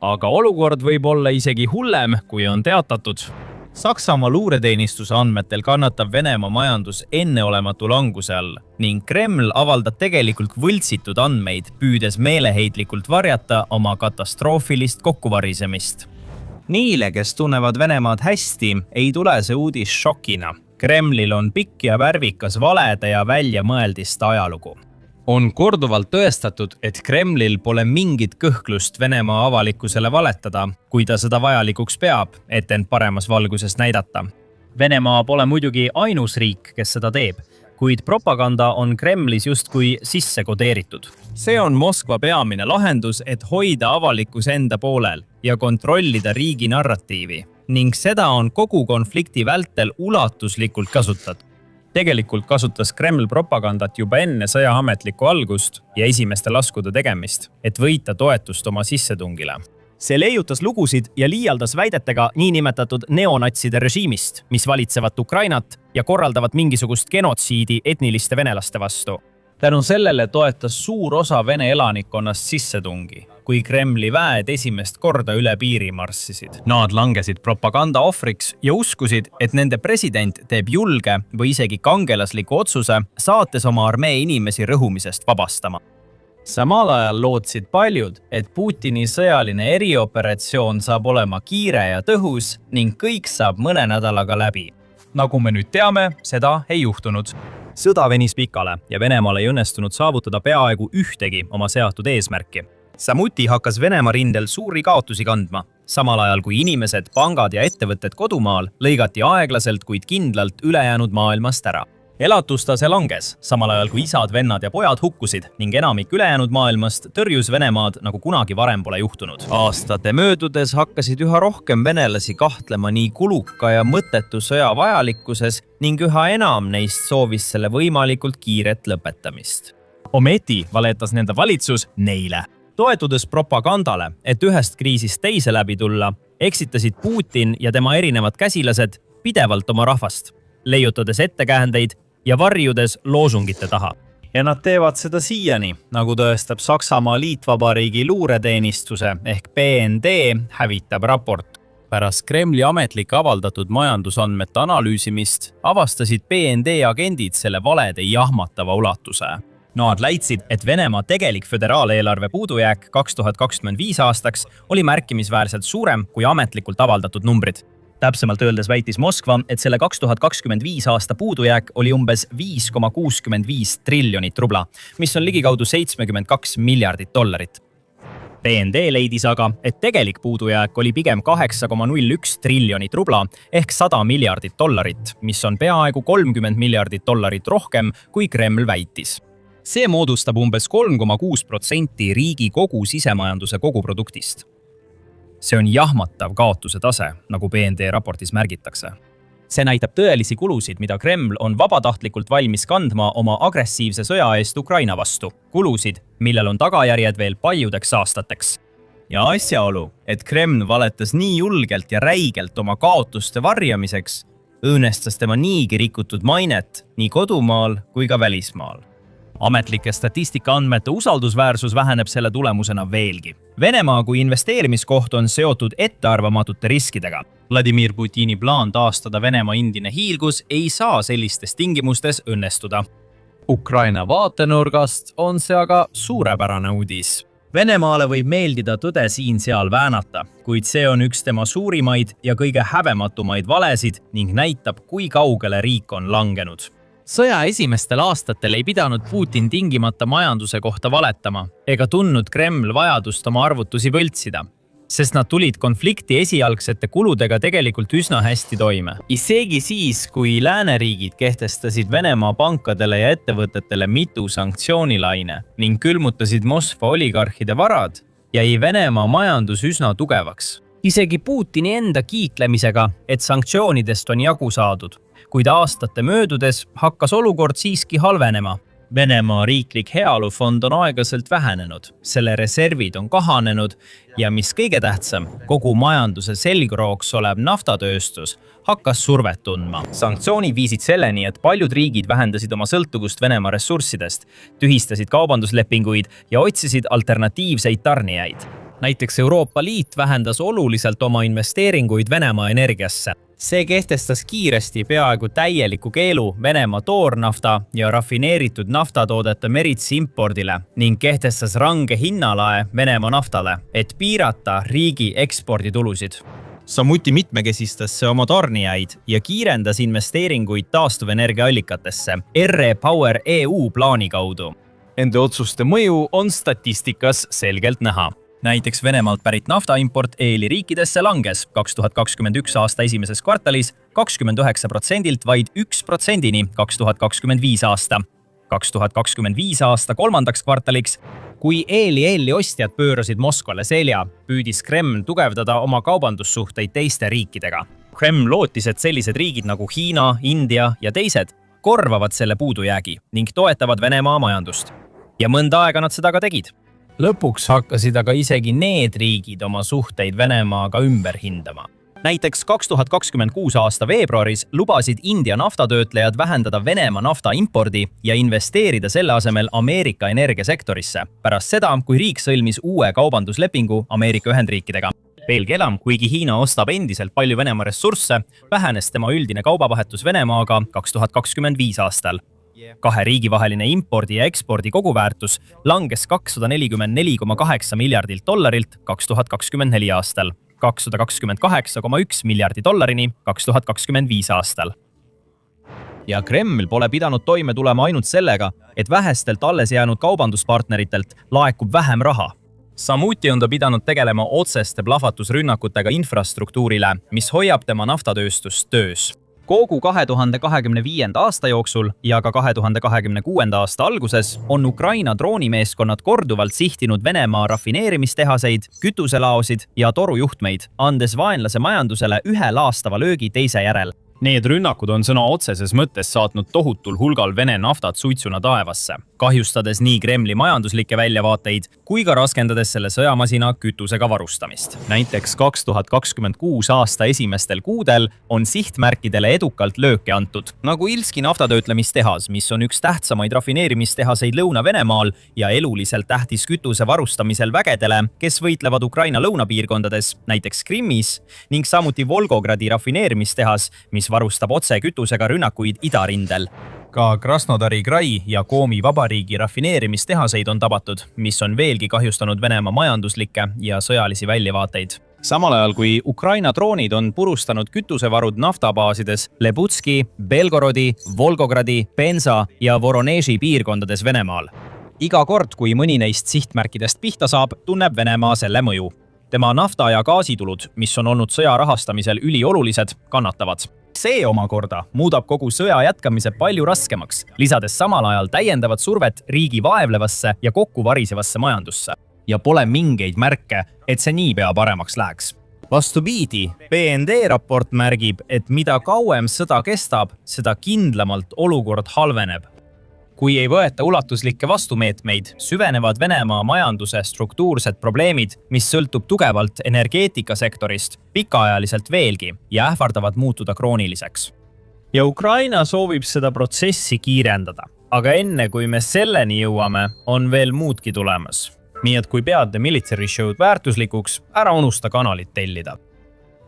Aga olukord võib olla isegi hullem, kui on teatatud. Saksamaa luureteenistuse andmetel kannatab Venemaa majandus enneolematu languse all ning Kreml avaldab tegelikult võltsitud andmeid, püüdes meeleheitlikult varjata oma katastroofilist kokkuvarisemist. Niile, kes tunnevad Venemaad hästi, ei tule see uudis šokina. Kremlil on pikk ja värvikas valede ja väljamõeldiste ajalugu. On korduvalt tõestatud, et Kremlil pole mingit kõhklust Venemaa avalikkusele valetada, kui ta seda vajalikuks peab, et end paremas valguses näidata. Venemaa pole muidugi ainus riik, kes seda teeb, kuid propaganda on Kremlis justkui sisse kodeeritud. See on Moskva peamine lahendus, et hoida avalikkus enda poolel ja kontrollida riigi narratiivi, ning seda on kogu konflikti vältel ulatuslikult kasutatud. Tegelikult kasutas Kreml propagandat juba enne sõja ametlikku algust ja esimeste laskude tegemist, et võita toetust oma sissetungile. See leiutas lugusid ja liialdas väidetega niinimetatud neonatside režiimist, mis valitsevad Ukrainat ja korraldavad mingisugust genotsiidi etniliste venelaste vastu. Tänu sellele toetas suur osa Vene elanikkonnast sissetungi, kui Kremli väed esimest korda üle piiri marssisid. Nad langesid propaganda ohvriks ja uskusid, et nende president teeb julge või isegi kangelasliku otsuse, saates oma armee inimesi rõhumisest vabastama. Samal ajal lootsid paljud, et Putini sõjaline erioperatsioon saab olema kiire ja tõhus ning kõik saab mõne nädalaga läbi. Nagu me nüüd teame, seda ei juhtunud. Sõda venis pikale ja Venemaal ei õnnestunud saavutada peaaegu ühtegi oma seatud eesmärki. Samuti hakkas Venemaa rindel suuri kaotusi kandma, samal ajal kui inimesed, pangad ja ettevõtted kodumaal lõigati aeglaselt, kuid kindlalt ülejäänud maailmast ära. Elatustase langes, samal ajal kui isad, vennad ja pojad hukkusid ning enamik ülejäänud maailmast tõrjus Venemaad nagu kunagi varem pole juhtunud. Aastate möödudes hakkasid üha rohkem venelasi kahtlema nii kuluka ja mõttetu sõja vajalikkuses ning üha enam neist soovis selle võimalikult kiiret lõpetamist. Ometi valetas nende valitsus neile. Toetudes propagandale, et ühest kriisist teise läbi tulla, eksitasid Putin ja tema erinevad käsilased pidevalt oma rahvast, leiutades ettekäändeid ja varjudes loosungite taha. Ja nad teevad seda siiani, nagu tõestab Saksamaa Liitvabariigi luureteenistuse ehk BND hävitab raport. Pärast Kremli ametlik avaldatud majandusandmete analüüsimist avastasid BND agendid selle valede jahmatava ulatuse. Nad leidsid, et Venemaa tegelik föderaaleelarve puudujääk 2025 aastaks oli märkimisväärselt suurem kui ametlikult avaldatud numbrid. Täpsemalt öeldes väitis Moskva, et selle 2025 aasta puudujääk oli umbes 5,65 triljonit rubla, mis on ligikaudu $72 miljardit. BND leidis aga, et tegelik puudujääk oli pigem 8,01 triljonit rubla ehk $100 miljardit, mis on peaaegu $30 miljardit rohkem, kui Kreml väitis. See moodustab umbes 3,6% riigi kogu sisemajanduse koguproduktist. See on jahmatav kaotuse tase, nagu BND raportis märgitakse. See näitab tõelisi kulusid, mida Kreml on vabatahtlikult valmis kandma oma agressiivse sõja eest Ukraina vastu. Kulusid, millel on tagajärjed veel paljudeks aastateks. Ja asjaolu, et Kreml valetas nii julgelt ja räigelt oma kaotuste varjamiseks, õõnestas tema niigi rikutud mainet nii kodumaal kui ka välismaal. ametlike statistikaandmete usaldusväärsus väheneb selle tulemusena veelgi. Venemaa kui investeerimiskoht on seotud ettearvamatute riskidega. Vladimir Putini plaan taastada Venemaa endine hiilgus ei saa sellistes tingimustes õnnestuda. Ukraina vaatenurgast on see aga suurepärane uudis. Venemaale võib meeldida tõde siin-seal väänata, kuid see on üks tema suurimaid ja kõige häbematumaid valesid ning näitab, kui kaugele riik on langenud. Sõja esimestel aastatel ei pidanud Putin tingimata majanduse kohta valetama ega tundnud Kreml vajadust oma arvutusi võltsida, sest nad tulid konflikti esialgsete kuludega tegelikult üsna hästi toime. Isegi siis, kui lääneriigid kehtestasid Venemaa pankadele ja ettevõtetele mitu sanktsioonilaine ning külmutasid Moskva oligarhide varad, jäi Venemaa majandus üsna tugevaks. Isegi Putini enda kiitlemisega, et sanktsioonidest on jagu saadud, kuid aastate möödudes hakkas olukord siiski halvenema. Venemaa riiklik heaolufond on aeglaselt vähenenud, selle reservid on kahanenud ja mis kõige tähtsam, kogu majanduse selgrooks olev naftatööstus hakkas survet tundma. Sanktsioonid viisid selleni, et paljud riigid vähendasid oma sõltuvust Venemaa ressurssidest, tühistasid kaubanduslepinguid ja otsisid alternatiivseid tarnijaid. Näiteks Euroopa Liit vähendas oluliselt oma investeeringuid Venemaa energiasse. See kehtestas kiiresti peaaegu täieliku keelu Venemaa toornafta ja rafineeritud naftatoodete meritsi impordile ning kehtestas range hinnalae Venemaa naftale, et piirata riigi eksporditulusid. Samuti mitmekesistas see oma tarnijaid ja kiirendas investeeringuid taastuvenergiaallikatesse REPower EU plaani kaudu. Ende otsuste mõju on statistikas selgelt näha. Näiteks Venemaalt pärit naftaimport EL-i riikidesse langes 2021 aasta esimeses kvartalis 29%-lt vaid 1%-ni 2025 aasta. 2025 aasta kolmandaks kvartaliks, kui EL-i ostjad pöörasid Moskvale selja, püüdis Kreml tugevdada oma kaubandussuhteid teiste riikidega. Kreml lootis, et sellised riigid nagu Hiina, India ja teised korvavad selle puudujäägi ning toetavad Venemaa majandust. Ja mõnda aega nad seda ka tegid. Lõpuks hakkasid aga isegi need riigid oma suhteid Venemaaga ümber hindama. Näiteks 2026 aasta veebruaris lubasid India naftatöötlejad vähendada Venemaa nafta impordi ja investeerida selle asemel Ameerika energiasektorisse, pärast seda, kui riik sõlmis uue kaubanduslepingu Ameerika Ühendriikidega. Veelgi enam, kuigi Hiina ostab endiselt palju Venemaa ressursse, vähenes tema üldine kaubavahetus Venemaaga 2025 aastal. Kahe riigi vaheline impordi ja ekspordi koguväärtus langes $244,8 miljardilt 2024 aastal, $228,1 miljardi $2025 aastal. Ja Kreml pole pidanud toime tulema ainult sellega, et vähestelt alles jäänud kaubanduspartneritelt laekub vähem raha. Samuti on ta pidanud tegelema otseste plahvatusrünnakutega infrastruktuurile, mis hoiab tema naftatööstust töös. Kogu 2025. aasta jooksul ja ka 2026. aasta alguses on Ukraina droonimeeskonnad korduvalt sihtinud Venemaa rafineerimistehaseid, kütuselaosid ja torujuhtmeid, andes vaenlase majandusele ühe laastava löögi teise järel. Need rünnakud on sõna otseses mõttes saatnud tohutul hulgal Vene naftat suitsuna taevasse, kahjustades nii Kremli majanduslikke väljavaateid kui ka raskendades selle sõjamasina kütusega varustamist. Näiteks 2026 aasta esimestel kuudel on sihtmärkidele edukalt lööke antud, nagu Ilski naftatöötlemistehas, mis on üks tähtsamaid rafineerimistehaseid Lõuna-Venemaal ja eluliselt tähtis kütuse varustamisel vägedele, kes võitlevad Ukraina lõunapiirkondades, näiteks Krimmis, ning samuti Volgogradi rafineerimistehas, mis varustab otse kütusega rünnakuid idarindel. Ka Krasnodari Krai ja Komi vabariigi rafineerimistehaseid on tabatud, mis on veelgi kahjustanud Venemaa majanduslikke ja sõjalisi väljavaateid. Samal ajal kui Ukraina droonid on purustanud kütusevarud naftabaasides Lebutski, Belgorodi, Volgogradi, Penza ja Voroneži piirkondades Venemaal. Iga kord, kui mõni neist sihtmärkidest pihta saab, tunneb Venemaa selle mõju. Tema nafta- ja gaasitulud, mis on olnud sõja rahastamisel üliolulised, kannatavad. See omakorda muudab kogu sõja jätkamise palju raskemaks, lisades samal ajal täiendavat survet riigi vaevlevasse ja kokku varisevasse majandusse. Ja pole mingeid märke, et see niipea paremaks läheks. Vastupidi, BND raport märgib, et mida kauem sõda kestab, seda kindlamalt olukord halveneb. Kui ei võeta ulatuslikke vastumeetmeid, süvenevad Venemaa majanduse struktuursed probleemid, mis sõltub tugevalt energeetikasektorist, pikaajaliselt veelgi ja ähvardavad muutuda krooniliseks. Ja Ukraina soovib seda protsessi kiirendada. aga enne kui me selleni jõuame, on veel muudki tulemas. Nii et kui pead The Military Show'd väärtuslikuks, ära unusta kanalit tellida.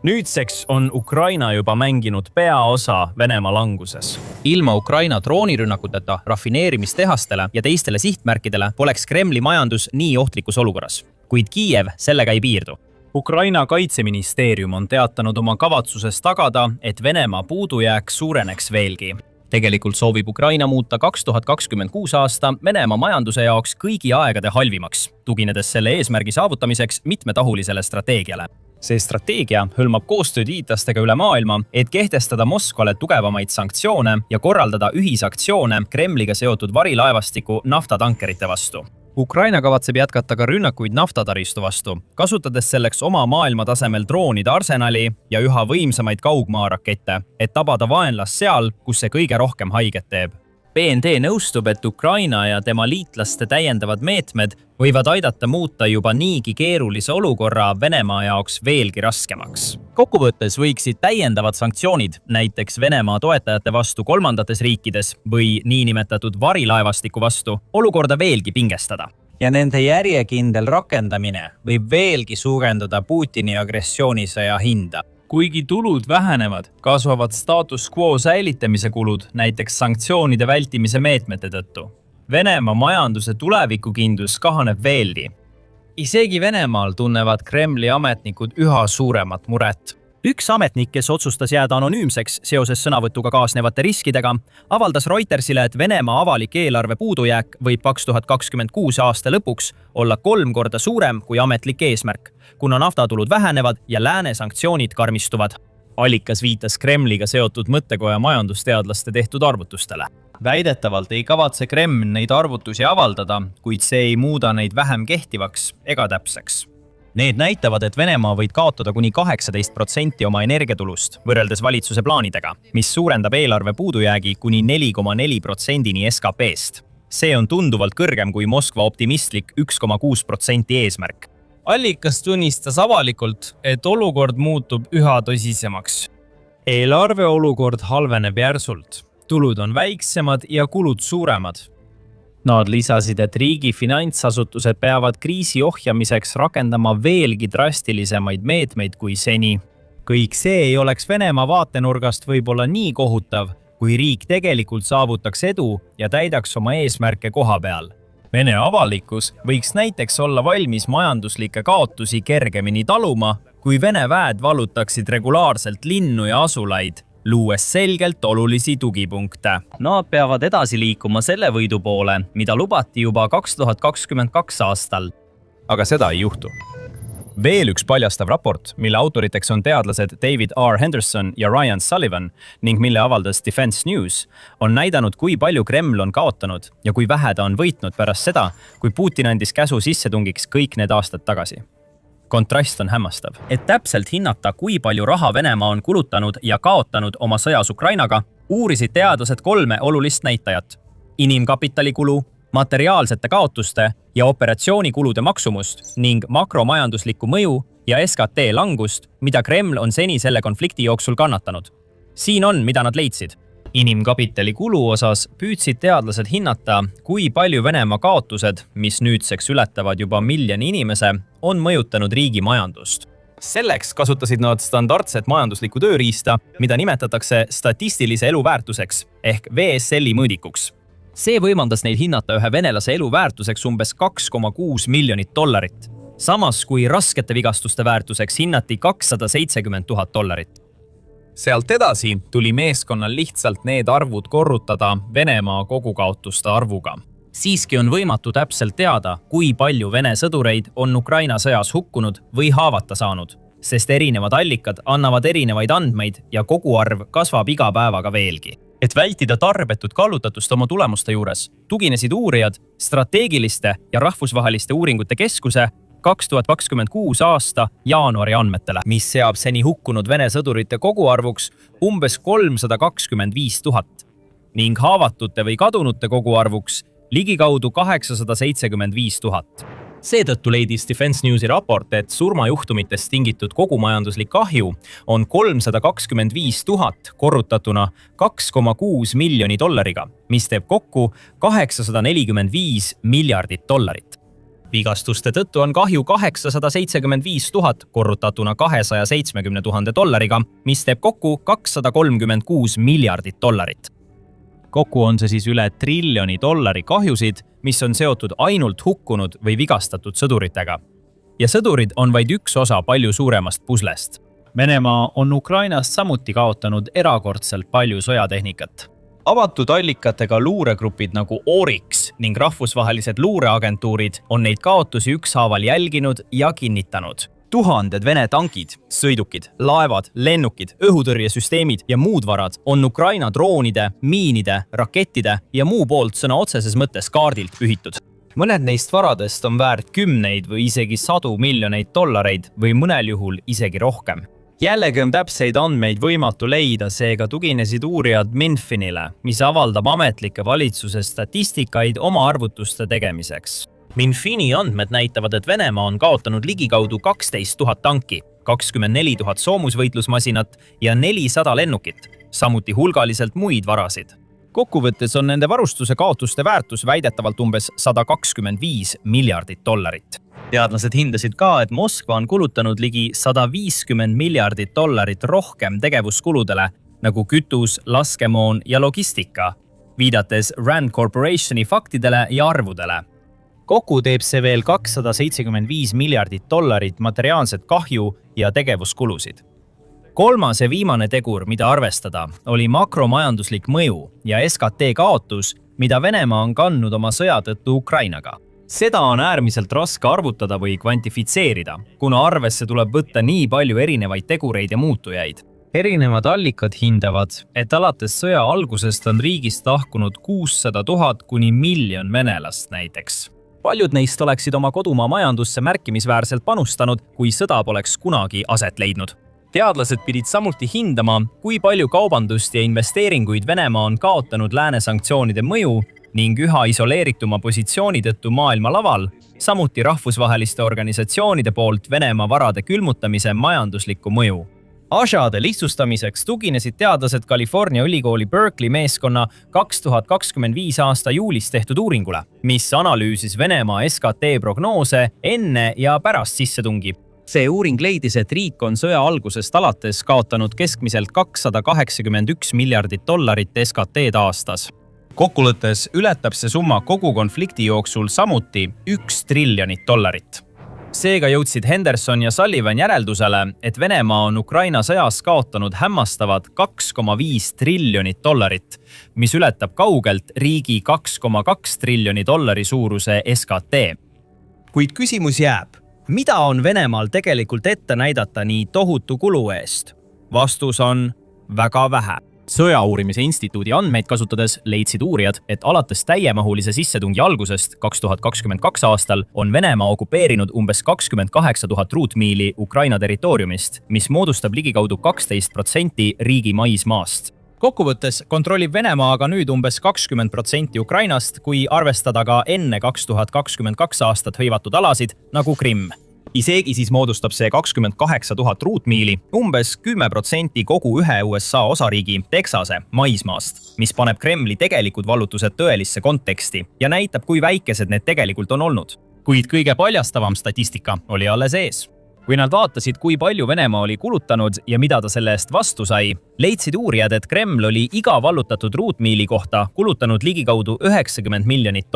Nüüdseks on Ukraina juba mänginud peaosa Venemaa languses. Ilma Ukraina droonirünnakuteta rafineerimistehastele ja teistele sihtmärkidele poleks Kremli majandus nii ohtlikus olukorras. Kuid Kiiev sellega ei piirdu. Ukraina kaitseministeerium on teatanud oma kavatsuses tagada, et Venemaa puudujääk suureneks veelgi. Tegelikult soovib Ukraina muuta 2026 aasta Venemaa majanduse jaoks kõigi aegade halvimaks, tuginedes selle eesmärgi saavutamiseks mitmetahulisele strateegiale. See strateegia hõlmab koostööd liitlastega üle maailma, et kehtestada Moskvale tugevamaid sanktsioone ja korraldada ühisaktsioone Kremliga seotud varilaevastiku naftatankerite vastu. Ukraina kavatseb jätkata ka rünnakuid naftataristu vastu, kasutades selleks oma maailma tasemel droonide arsenali ja üha võimsamaid kaugmaarakette, et tabada vaenlast seal, kus see kõige rohkem haiget teeb. BND nõustub, et Ukraina ja tema liitlaste täiendavad meetmed võivad aidata muuta juba niigi keerulise olukorra Venemaa jaoks veelgi raskemaks. Kokkuvõttes võiksid täiendavad sanktsioonid, näiteks Venemaa toetajate vastu kolmandates riikides või niinimetatud varilaevastiku vastu, olukorda veelgi pingestada. Ja nende järjekindel rakendamine võib veelgi suurendada Putini agressioonisõja hinda. Kuigi tulud vähenevad, kasvavad status quo säilitamise kulud, näiteks sanktsioonide vältimise meetmete tõttu. Venemaa majanduse tulevikukindlus kahaneb veelgi. Isegi Venemaal tunnevad Kremli ametnikud üha suuremat muret. Üks ametnik, kes otsustas jääda anonüümseks seoses sõnavõtuga kaasnevate riskidega, avaldas Reutersile, et Venemaa avalik eelarve puudujääk võib 2026 aasta lõpuks olla 3 korda suurem kui ametlik eesmärk, kuna naftatulud vähenevad ja lääne sanktsioonid karmistuvad. Allikas viitas Kremliga seotud mõttekoja majandusteadlaste tehtud arvutustele. Väidetavalt ei kavatse Kreml neid arvutusi avaldada, kuid see ei muuda neid vähem kehtivaks ega täpseks. Need näitavad, et Venemaa võid kaotada kuni 18% oma energiatulust võrreldes valitsuse plaanidega, mis suurendab eelarve puudujäägi kuni 4,4%-ni SKP-st. See on tunduvalt kõrgem kui Moskva optimistlik 1,6% eesmärk. Allikas tunnistas avalikult, et olukord muutub üha tõsisemaks. Eelarve olukord halveneb järsult. Tulud on väiksemad ja kulud suuremad. Nad lisasid, et riigi finantsasutused peavad kriisi ohjamiseks rakendama veelgi drastilisemaid meetmeid kui seni. Kõik see ei oleks Venemaa vaatenurgast võib-olla nii kohutav, kui riik tegelikult saavutaks edu ja täidaks oma eesmärke koha peal. Vene avalikkus võiks näiteks olla valmis majanduslikke kaotusi kergemini taluma, kui Vene väed vallutaksid regulaarselt linnu ja asulaid, luues selgelt olulisi tugipunkte. Nad peavad edasi liikuma selle võidu poole, mida lubati juba 2022 aastal. Aga seda ei juhtu. Veel üks paljastav raport, mille autoriteks on teadlased David R. Henderson ja Ryan Sullivan ning mille avaldas Defense News, on näidanud, kui palju Kreml on kaotanud ja kui vähe ta on võitnud pärast seda, kui Putin andis käsu sissetungiks kõik need aastad tagasi. Kontrast on hämmastav. Et täpselt hinnata, kui palju raha Venemaa on kulutanud ja kaotanud oma sõjas Ukrainaga, uurisid teadlased 3 olulist näitajat. Inimkapitali kulu, materiaalsete kaotuste ja operatsioonikulude maksumust ning makromajanduslikku mõju ja SKT langust, mida Kreml on seni selle konflikti jooksul kannatanud. Siin on, mida nad leidsid. Inimkapitali kulu osas püüdsid teadlased hinnata, kui palju Venemaa kaotused, mis nüüdseks ületavad juba 1 miljoni inimese, on mõjutanud riigi majandust. Selleks kasutasid nad standardset majanduslikku tööriista, mida nimetatakse statistilise elu väärtuseks ehk VSL-i mõõdikuks. See võimaldas neid hinnata ühe venelase elu väärtuseks umbes $2,6 miljonit. Samas kui raskete vigastuste väärtuseks hinnati $270,000. Sealt edasi tuli meeskonnal lihtsalt need arvud korrutada Venemaa kogukaotuste arvuga. Siiski on võimatu täpselt teada, kui palju Vene sõdureid on Ukraina sõjas hukkunud või haavata saanud, sest erinevad allikad annavad erinevaid andmeid ja koguarv kasvab iga päevaga veelgi. Et vältida tarbetut kallutatust oma tulemuste juures, tuginesid uurijad strateegiliste ja rahvusvaheliste uuringute keskuse 2026 aasta jaanuari andmetele, mis seab seni hukkunud Vene sõdurite koguarvuks umbes 325 000 ning haavatute või kadunute koguarvuks ligikaudu 875 000. Seetõttu leidis Defense Newsi raport, et surmajuhtumitest tingitud kogumajanduslik kahju on 325 000 korrutatuna 2,6 miljoni dollariga, mis teeb kokku 845 miljardit dollarit. Vigastuste tõttu on kahju 875 000 korrutatuna 270 000 dollariga, mis teeb kokku 236 miljardit dollarit. Kokku on see siis üle $1 triljoni kahjusid, mis on seotud ainult hukkunud või vigastatud sõduritega. Ja sõdurid on vaid üks osa palju suuremast puslest. Venemaa on Ukrainast samuti kaotanud erakordselt palju sõjatehnikat. Avatud allikatega luuregrupid nagu Oryx ning rahvusvahelised luureagentuurid on neid kaotusi ükshaaval jälginud ja kinnitanud. Tuhanded Vene tankid, sõidukid, laevad, lennukid, õhutõrjesüsteemid ja muud varad on Ukraina droonide, miinide, rakettide ja muu poolt sõna otseses mõttes kaardilt pühitud. Mõned neist varadest on väärt kümneid või isegi $100 miljoneid või mõnel juhul isegi rohkem. Jällegi on täpseid andmeid võimatu leida, seega tuginesid uurijad Minfinile, mis avaldab ametlikke valitsuse statistikaid oma arvutuste tegemiseks. Minfini andmed näitavad, et Venemaa on kaotanud ligikaudu 12 000 tanki, 24 000 soomusvõitlusmasinat ja 400 lennukit, samuti hulgaliselt muid varasid. Kokkuvõttes on nende varustuse kaotuste väärtus väidetavalt umbes $125 miljardit. Teadlased hindasid ka, et Moskva on kulutanud ligi $150 miljardit rohkem tegevuskuludele, nagu kütus, laskemoon ja logistika, viidates Rand Corporationi faktidele ja arvudele. Kokku teeb see veel $275 miljardit materiaalset kahju ja tegevuskulusid. Kolmas ja viimane tegur, mida arvestada, oli makromajanduslik mõju ja SKT kaotus, mida Venemaa on kandnud oma sõja tõttu Ukrainaga. Seda on äärmiselt raske arvutada või kvantifitseerida, kuna arvesse tuleb võtta nii palju erinevaid tegureid ja muutujaid. Erinevad allikad hindavad, et alates sõja algusest on riigist lahkunud 600 000 kuni 1 miljon venelast näiteks. Paljud neist oleksid oma kodumaa majandusse märkimisväärselt panustanud, kui sõda poleks kunagi aset leidnud. Teadlased pidid samuti hindama, kui palju kaubandust ja investeeringuid Venemaa on kaotanud lääne sanktsioonide mõju ning üha isoleerituma positsiooni tõttu maailma laval, samuti rahvusvaheliste organisatsioonide poolt Venemaa varade külmutamise majanduslikku mõju. Asjade lihtsustamiseks tuginesid teadlased California ülikooli Berkeley meeskonna 2025 aasta juulis tehtud uuringule, mis analüüsis Venemaa SKT prognoose enne ja pärast sissetungi. See uuring leidis, et riik on sõja algusest alates kaotanud keskmiselt $281 miljardit SKT-d aastas. Kokkuvõttes ületab see summa kogu konflikti jooksul samuti $1 triljonit. Seega jõudsid Henderson ja Sullivan järeldusele, et Venemaa on Ukraina sõjas kaotanud hämmastavad $2,5 triljonit, mis ületab kaugelt riigi $2,2 triljoni suuruse SKT. Kuid küsimus jääb, mida on Venemaal tegelikult ette näidata nii tohutu kulu eest? Vastus on väga vähe. Sõjauurimise instituudi andmeid kasutades leidsid uurijad, et alates täiemahulise sissetungi algusest 2022 aastal on Venemaa okupeerinud umbes 28 000 ruutmiili Ukraina territooriumist, mis moodustab ligikaudu 12% riigi maismaast. Kokkuvõttes kontrollib Venemaa aga nüüd umbes 20% Ukrainast, kui arvestada ka enne 2022 aastat hõivatud alasid nagu Krimm. Isegi siis moodustab see 28 000 ruutmiili umbes 10% kogu ühe USA osariigi Texase maismaast, mis paneb Kremli tegelikud vallutused tõelisse konteksti ja näitab, kui väikesed need tegelikult on olnud. Kuid kõige paljastavam statistika oli alles ees. Kui nad vaatasid, kui palju Venemaa oli kulutanud ja mida ta selle eest vastu sai, leidsid uurijad, et Kreml oli iga vallutatud ruutmiili kohta kulutanud ligikaudu $90 miljonit.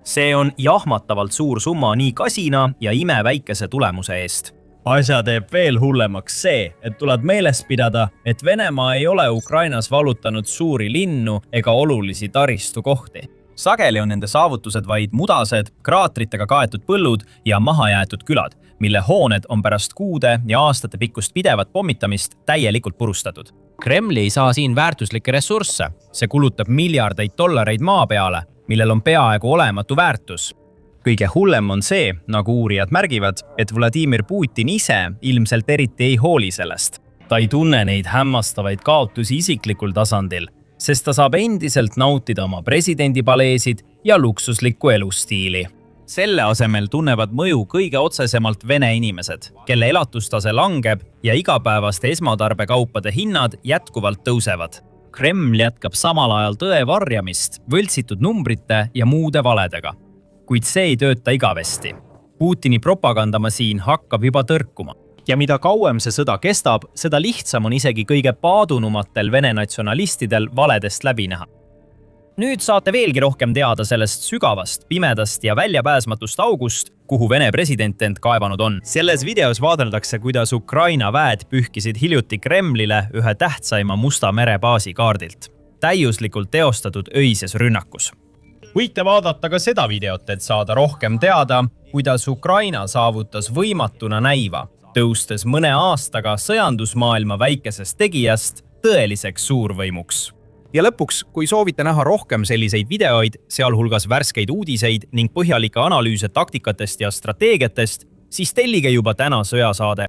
See on jahmatavalt suur summa nii kasina ja imeväikese tulemuse eest. Asja teeb veel hullemaks see, et tuleb meeles pidada, et Venemaa ei ole Ukrainas vallutanud suuri linnu ega olulisi taristukohti. Sageli on nende saavutused vaid mudased, kraatritega kaetud põllud ja mahajäetud külad, mille hooned on pärast kuude ja aastate pikkust pidevat pommitamist täielikult purustatud. Kremli ei saa siin väärtuslikke ressursse. See kulutab miljardeid dollareid maa peale, millel on peaaegu olematu väärtus. Kõige hullem on see, nagu uurijad märgivad, et Vladimir Putin ise ilmselt eriti ei hooli sellest. Ta ei tunne neid hämmastavaid kaotusi isiklikul tasandil, sest ta saab endiselt nautida oma presidendipaleesid ja luksuslikku elustiili. selle asemel tunnevad mõju kõige otsesemalt Vene inimesed, kelle elatustase langeb ja igapäevaste esmatarbekaupade hinnad jätkuvalt tõusevad. Kreml jätkab samal ajal tõe varjamist võltsitud numbrite ja muude valedega. Kuid see ei tööta igavesti. Putini propagandamasiin hakkab juba tõrkuma. Ja mida kauem see sõda kestab, seda lihtsam on isegi kõige paadunumatel Vene natsionalistidel valedest läbi näha. Nüüd saate veelgi rohkem teada sellest sügavast, pimedast ja väljapääsmatust august, kuhu Vene president end kaevanud on. Selles videos vaadeldakse, kuidas Ukraina väed pühkisid hiljuti Kremlile ühe tähtsaima Musta mere baasi kaardilt. Täiuslikult teostatud öises rünnakus. Võite vaadata ka seda videot, et saada rohkem teada, kuidas Ukraina saavutas võimatuna näiva, tõustes mõne aastaga sõjandusmaailma väikesest tegijast tõeliseks suurvõimuks. Ja lõpuks, kui soovite näha rohkem selliseid videoid, sealhulgas värskeid uudiseid ning põhjalikke analüüse taktikatest ja strateegiatest, siis tellige juba täna sõjasaade